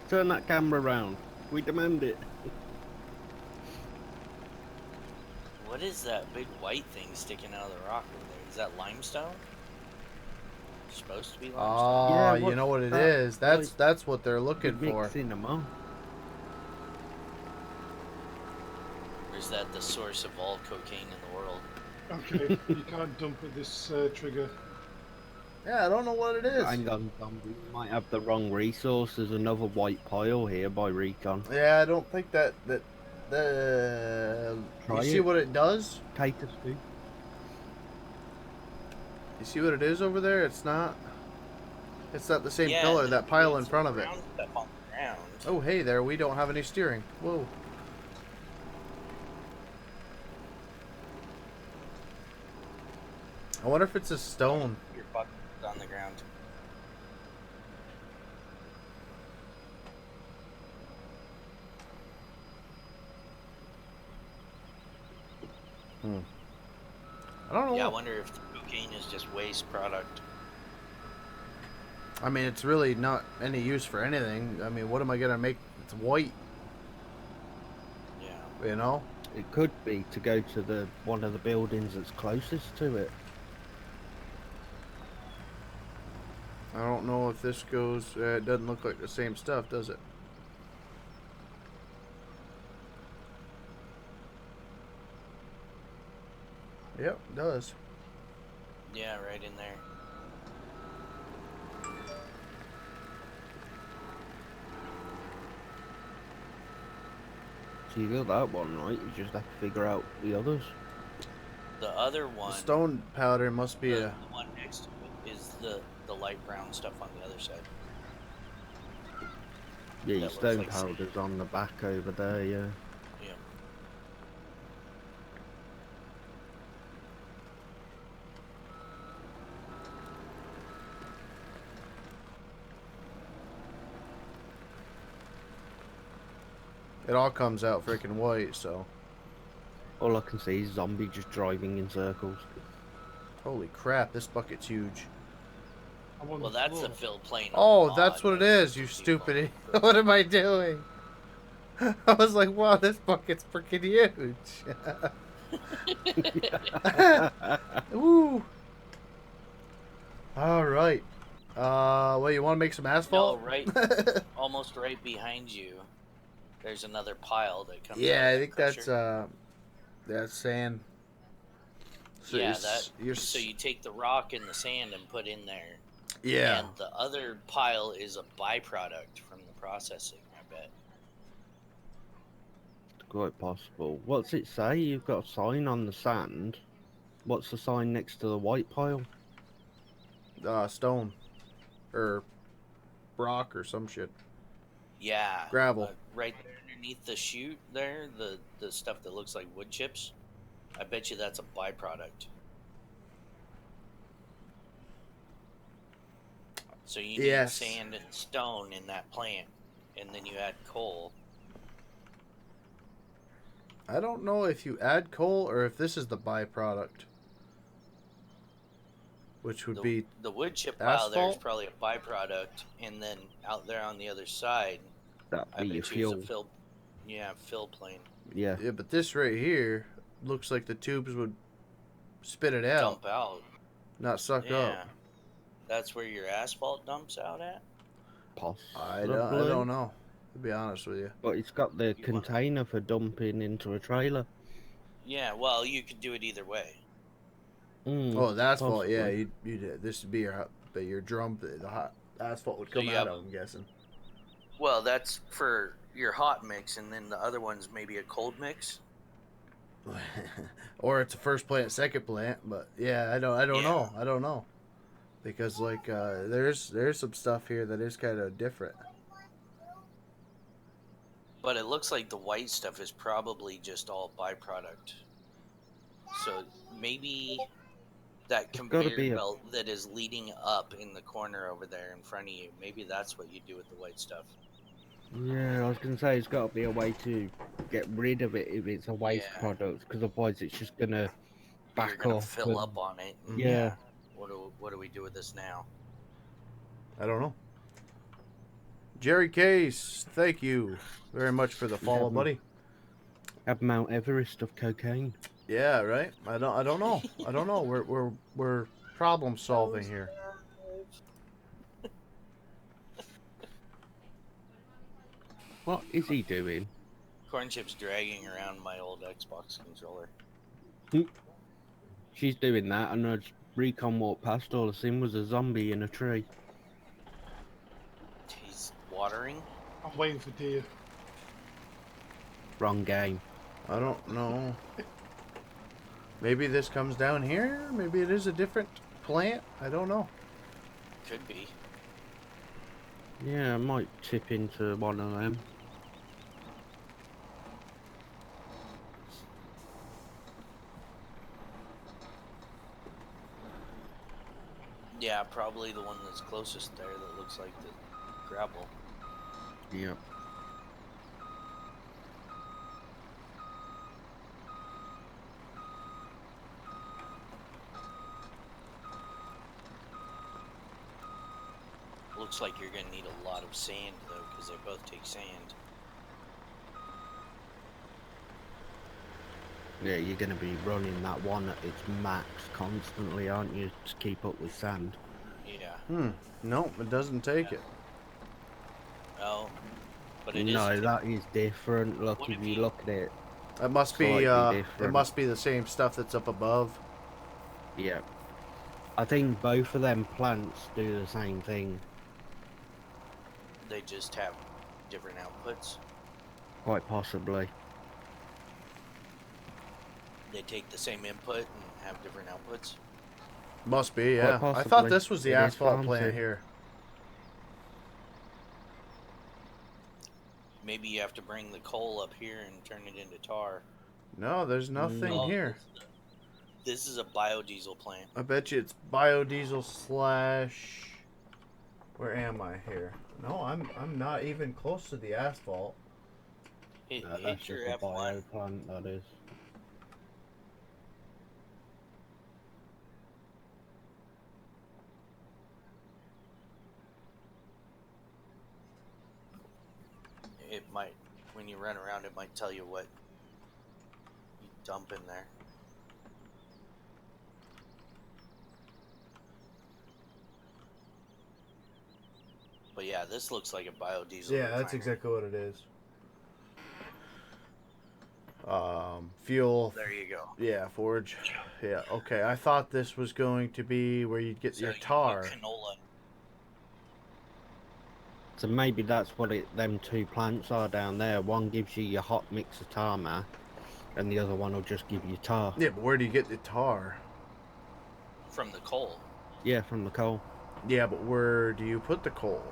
Turn that camera around. We demand it. What is that big white thing sticking out of the rock over there? Is that limestone? Supposed to be limestone? Oh, Yeah, you what's know what it that? is? That's what they're looking for. Mixing them up. Or is that the source of all cocaine in the world? Okay, you can't dump at this trigger. Yeah, I don't know what it is. Hang on, zombie. We might have the wrong resource. There's another white pile here by Recon. Yeah, I don't think that the. Try You see it. what it does? Take us to. You see what it is over there? It's not. It's not the same Yeah, color. That pile in it's front of it. brown stuff on the ground. Oh, hey there. We don't have any steering. Whoa. I wonder if it's a stone. Your bucket is on the ground. I don't know. Yeah, I what- wonder if the cocaine is just waste product. I mean, it's really not any use for anything. I mean, what am I gonna make? It's white, Yeah. you know. It could be to go to the one of the buildings that's closest to it. I don't know if this goes. It doesn't look like the same stuff, does it? Yep, it does. Yeah, right in there. So you got that one right. You just have to figure out the others. The other The one, stone powder must be the a. one next to it, is the light brown stuff on the other side. Yeah, your That looks stone like powder's on the back over there. Yeah. Yeah. It all comes out freaking white, so. All I can see is zombie just driving in circles. Holy crap, this bucket's huge. I'm on Well, the that's floor. the fill plane. On Oh, the that's mod. what it is, you stupid idiot. What am I doing? I was like, wow, this bucket's freaking huge. Woo. All right. Well, you want to make some No, asphalt? right, almost right behind you. There's another pile that comes out Yeah, of I that think crusher. that's sand. So Yeah, that. you're So you take the rock and the sand and put in there, yeah. and the other pile is a byproduct from the processing. I bet. Quite possible. What's it say? You've got a sign on the sand. What's the sign next to the white pile? Stone or rock or some shit. Yeah, Gravel. right there underneath the chute there, the stuff that looks like wood chips. I bet you that's a byproduct. So you need Yes. sand and stone in that plant, and then you add coal. I don't know if you add coal or if this is the byproduct, which would be The wood chip pile there is asphalt. probably a byproduct, and then out there on the other side, That'd I be your bet you is a fuel. fill. Yeah, fill plane. Yeah. Yeah, but this right here looks like the tubes would spit it out, Dump out. not suck Yeah, up. that's where your asphalt dumps out at. I Possibly. don't know, to be honest with you. But it's got the You want- container for dumping into a trailer. Yeah, well, you could do it either way. Oh, the asphalt. Yeah, possibly. you did. This would be your drum. The hot asphalt would So come you out have- of. I'm guessing. Well, that's for your hot mix, and then the other one's maybe a cold mix. Or it's a first plant, second plant. But yeah, I don't Yeah. know. I don't know. Because like there's some stuff here that is kind of different. But it looks like the white stuff is probably just all byproduct. So maybe that gotta be conveyor a- belt that is leading up in the corner over there in front of you, maybe that's what you do with the white stuff. Yeah, I was going to say, it's got to be a way to get rid of it if it's a waste Yeah. product, because otherwise it's just going to You're back gonna off. fill and- up on it. and Yeah. What do we do with this now? I don't know. Jerry Case, thank you very much for the follow, Yeah. buddy. Have Mount Everest of cocaine. Yeah, right. I don't know. I don't know. We're problem solving here. What is he doing? Corn chips dragging around my old Xbox controller. She's doing that, and as Recon walked past, all I seen was a zombie in a tree. He's watering. I'm waiting for deer. Wrong game. I don't know. Maybe this comes down here. Maybe it is a different plant. I don't know. Could be. Yeah, I might tip into one of them. Yeah, probably the one that's closest there that looks like the gravel. Yep. Looks like you're gonna need a lot of sand though, because they both take sand. Yeah, you're going to be running that one at its max constantly, aren't you, to keep up with sand? Yeah. No, it doesn't take it. Oh, but it is. No, that is different. Look, What if if you you- look at it, It must be. Slightly It different. must be the same stuff that's up above. yeah. I think both of them plants do the same thing, They just have different outputs. quite possibly. They take the same input and have different outputs. Must be. Quite Yeah. I thought possibly. this was the It is asphalt fancy. plant here. Maybe you have to bring the coal up here and turn it into tar. No, there's nothing Oh, here. This is a biodiesel plant. I bet you it's biodiesel slash. Where am I here? No, I'm not even close to the asphalt. Hey, hey That's just a Giraffe bio 1. plant, that is. It might, when you run around, it might tell you what you dump in there. But yeah, this looks like a biodiesel. Yeah, that's refinery. exactly what it is. Fuel. There you go. Yeah, forage. Yeah, okay. I thought this was going to be where you'd get So your you tar. put canola. So maybe that's what them two plants are down there. One gives you your hot mix of tarmac, and the other one will just give you tar. Yeah, but where do you get the tar? From the coal. Yeah, from the coal. Yeah, but where do you put the coal?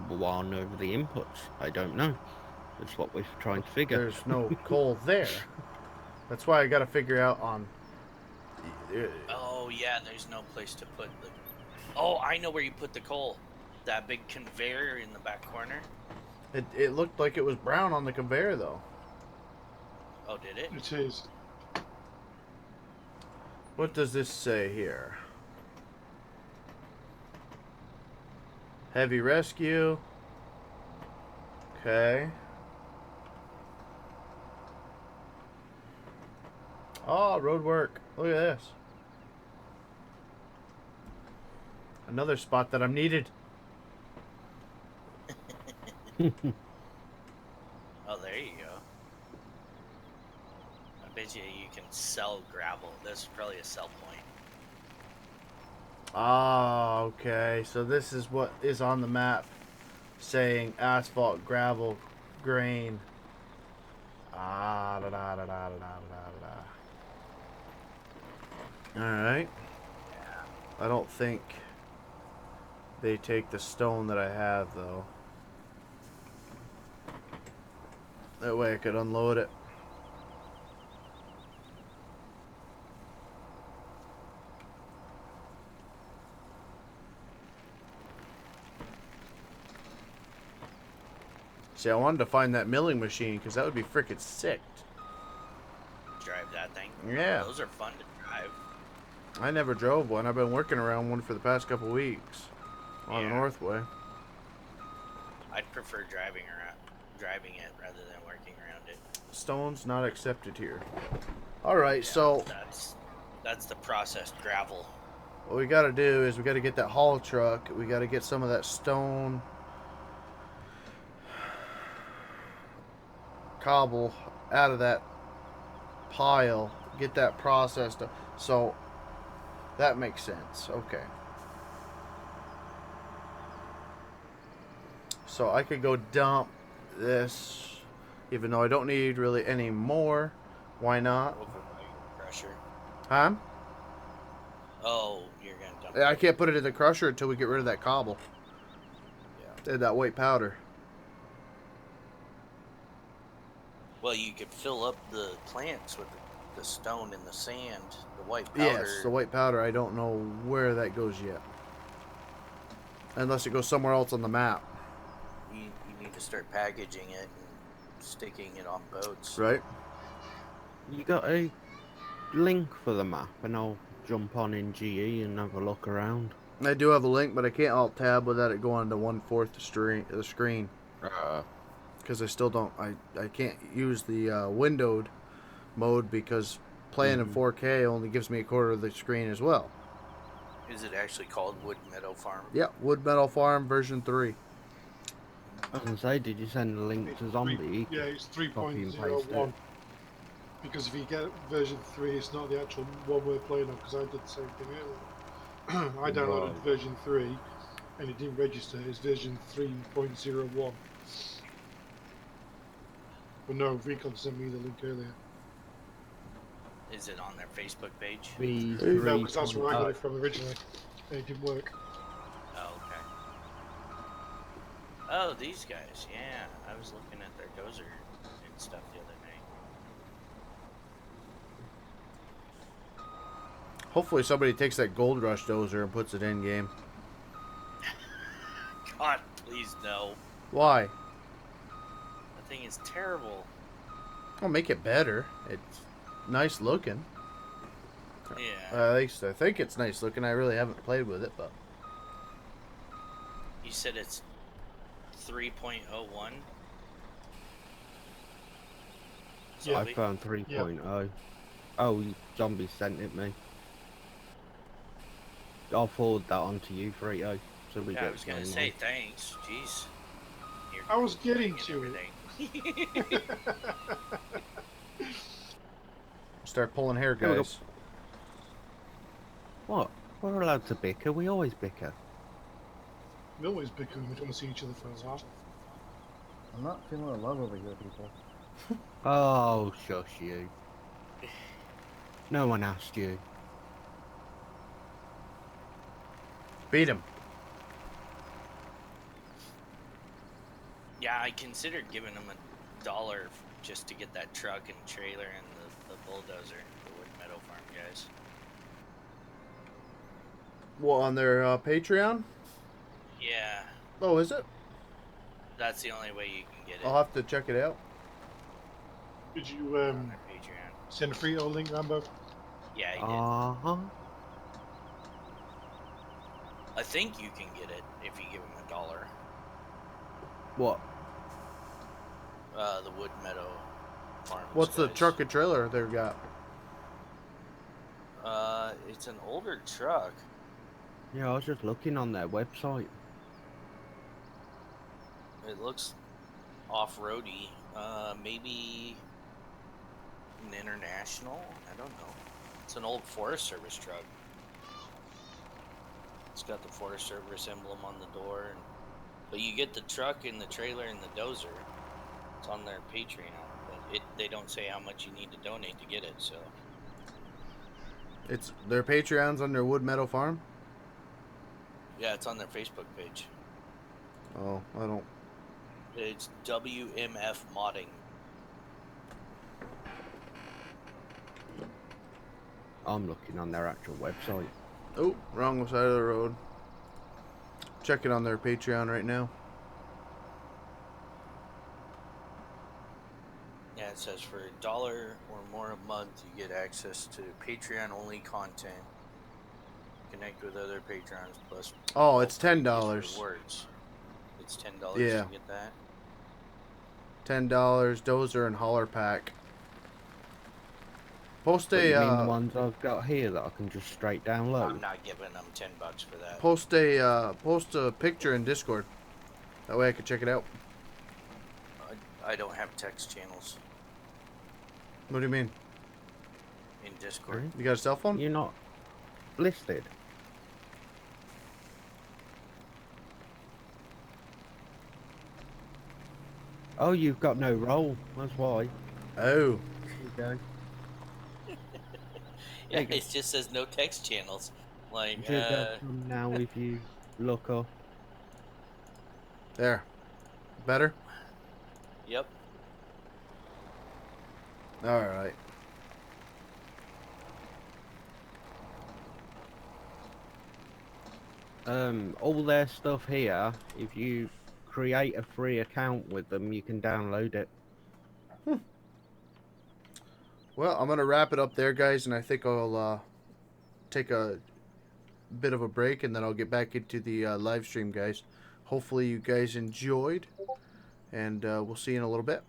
One over the inputs. I don't know. That's what we're trying to figure. There's no coal there. That's why I got to figure out on. Oh yeah, there's no place to put the. Oh, I know where you put the coal. That big conveyor in the back corner. It looked like it was brown on the conveyor though. Oh, did it? It is. What does this say here? Heavy rescue. Okay. Oh, road work. Look at this. Another spot that I'm needed. Oh, there you go. I bet you can sell gravel. This is probably a sell point. Ah, okay. So this is what is on the map saying asphalt, gravel, grain. Ah, da da da da da da da da. Alright. I don't think they take the stone that I have, though. That way I could unload it. See, I wanted to find that milling machine because that would be freaking sick. Drive that thing. Yeah. Those are fun to drive. I never drove one. I've been working around one for the past couple weeks on the Yeah. Northway. I'd prefer driving it rather than working around it. Stones not accepted here. All right, so that's the processed gravel. what we got to do is we got to get that haul truck. We got to get some of that stone cobble out of that pile. Get that processed. So that makes sense. Okay. So I could go dump this, even though I don't need really any more. Why not? Over pressure. Huh? Oh, you're gonna dump. I can't put it in the crusher until we get rid of that cobble. Yeah. And that white powder. Well, you could fill up the plants with the stone and the sand, the white powder. Yes, the white powder. I don't know where that goes yet. Unless it goes somewhere else on the map. You need to start packaging it and sticking it on boats. Right? You got a link for the map, and I'll jump on in GE and have a look around. I do have a link, but I can't alt tab without it going to 1/4 the screen. Because I still don't. I can't use the windowed mode because playing in 4K only gives me 1/4 of the screen as well. Is it actually called Wood Meadow Farm? Yeah, Wood Metal Farm version 3. I was gonna say, did you send the link to Zombie? Yeah, it's Copy and paste 3.01. it. Because if you get version 3, it's not the actual one we're playing on, because I did the same thing earlier. I downloaded Right. version 3, and it didn't register. It's version 3.01. But no, Recon sent me the link earlier. Is it on their Facebook page? V3. No, because that's where I got it from originally, and it didn't work. Oh, okay. Oh, these guys. Yeah, I was looking at their dozer and stuff the other night. Hopefully somebody takes that Gold Rush dozer and puts it in game. God, please no. Why? That thing is terrible. I'll make it better. It's nice looking. Yeah. At least I think it's nice looking. I really haven't played with it, but You said it's 3.01. Yeah. Zombie? iPhone 3.0. Oh, zombie sent it me. I'll forward that on to you, Frito. So we Yeah, get I was gonna game say on. thanks. Jeez. You're I was getting recording to and everything. start pulling hair, Here we go. guys. What? We're allowed to bicker. We always bicker. We always bicker when we don't see each other for a while. I'm not feeling the love over here, people. Oh, shush you. No one asked you. Beat him. Yeah, I considered giving him $1 just to get that truck and trailer and the bulldozer, the Wood Meadow Farm guys. Well, on their Patreon? Yeah, Oh, is it? that's the only way you can get it I'll have to check it out. Did you on their Patreon. send a free old link, Rambo? Yeah, he did. Uh-huh. I think you can get it if you give him $1. What? The Wood Meadow Farm. What's the truck and trailer they've got? It's an older truck. Yeah, I was just looking on their website. It looks off-roady. Maybe an international? I don't know. It's an old Forest Service truck. It's got the Forest Service emblem on the door. But you get the truck and the trailer and the dozer. It's on their Patreon. But they don't say how much you need to donate to get it, so... It's their Patreon's on their Wood Meadow Farm? Yeah, it's on their Facebook page. Oh, I don't. It's WMF Modding. I'm looking on their actual website. Oh, wrong side of the road. Check it on their Patreon right now. Yeah, it says for $1 or more a month, you get access to Patreon-only content. Connect with other patrons plus. Oh, it's $10. Rewards. It's $10 Yeah. to get that. $10 dozer and hauler pack. Post But you mean the a ones I've got here that I can just straight download? I'm not giving them $10 for that. post a picture in Discord. That way I can check it out. I don't have text channels What do you mean? in Discord. Really? You got a cell phone? You're not listed. Oh, you've got no role. That's why. Oh. There you go. Yeah, you go. it just says no text channels. Like, Should have come now if you look up. There. Better? yep. Alright. All their stuff here, if you create a free account with them, you can download it. Well, I'm going to wrap it up there, guys, and I think I'll take a bit of a break, and then I'll get back into the live stream, guys. Hopefully you guys enjoyed, and we'll see you in a little bit.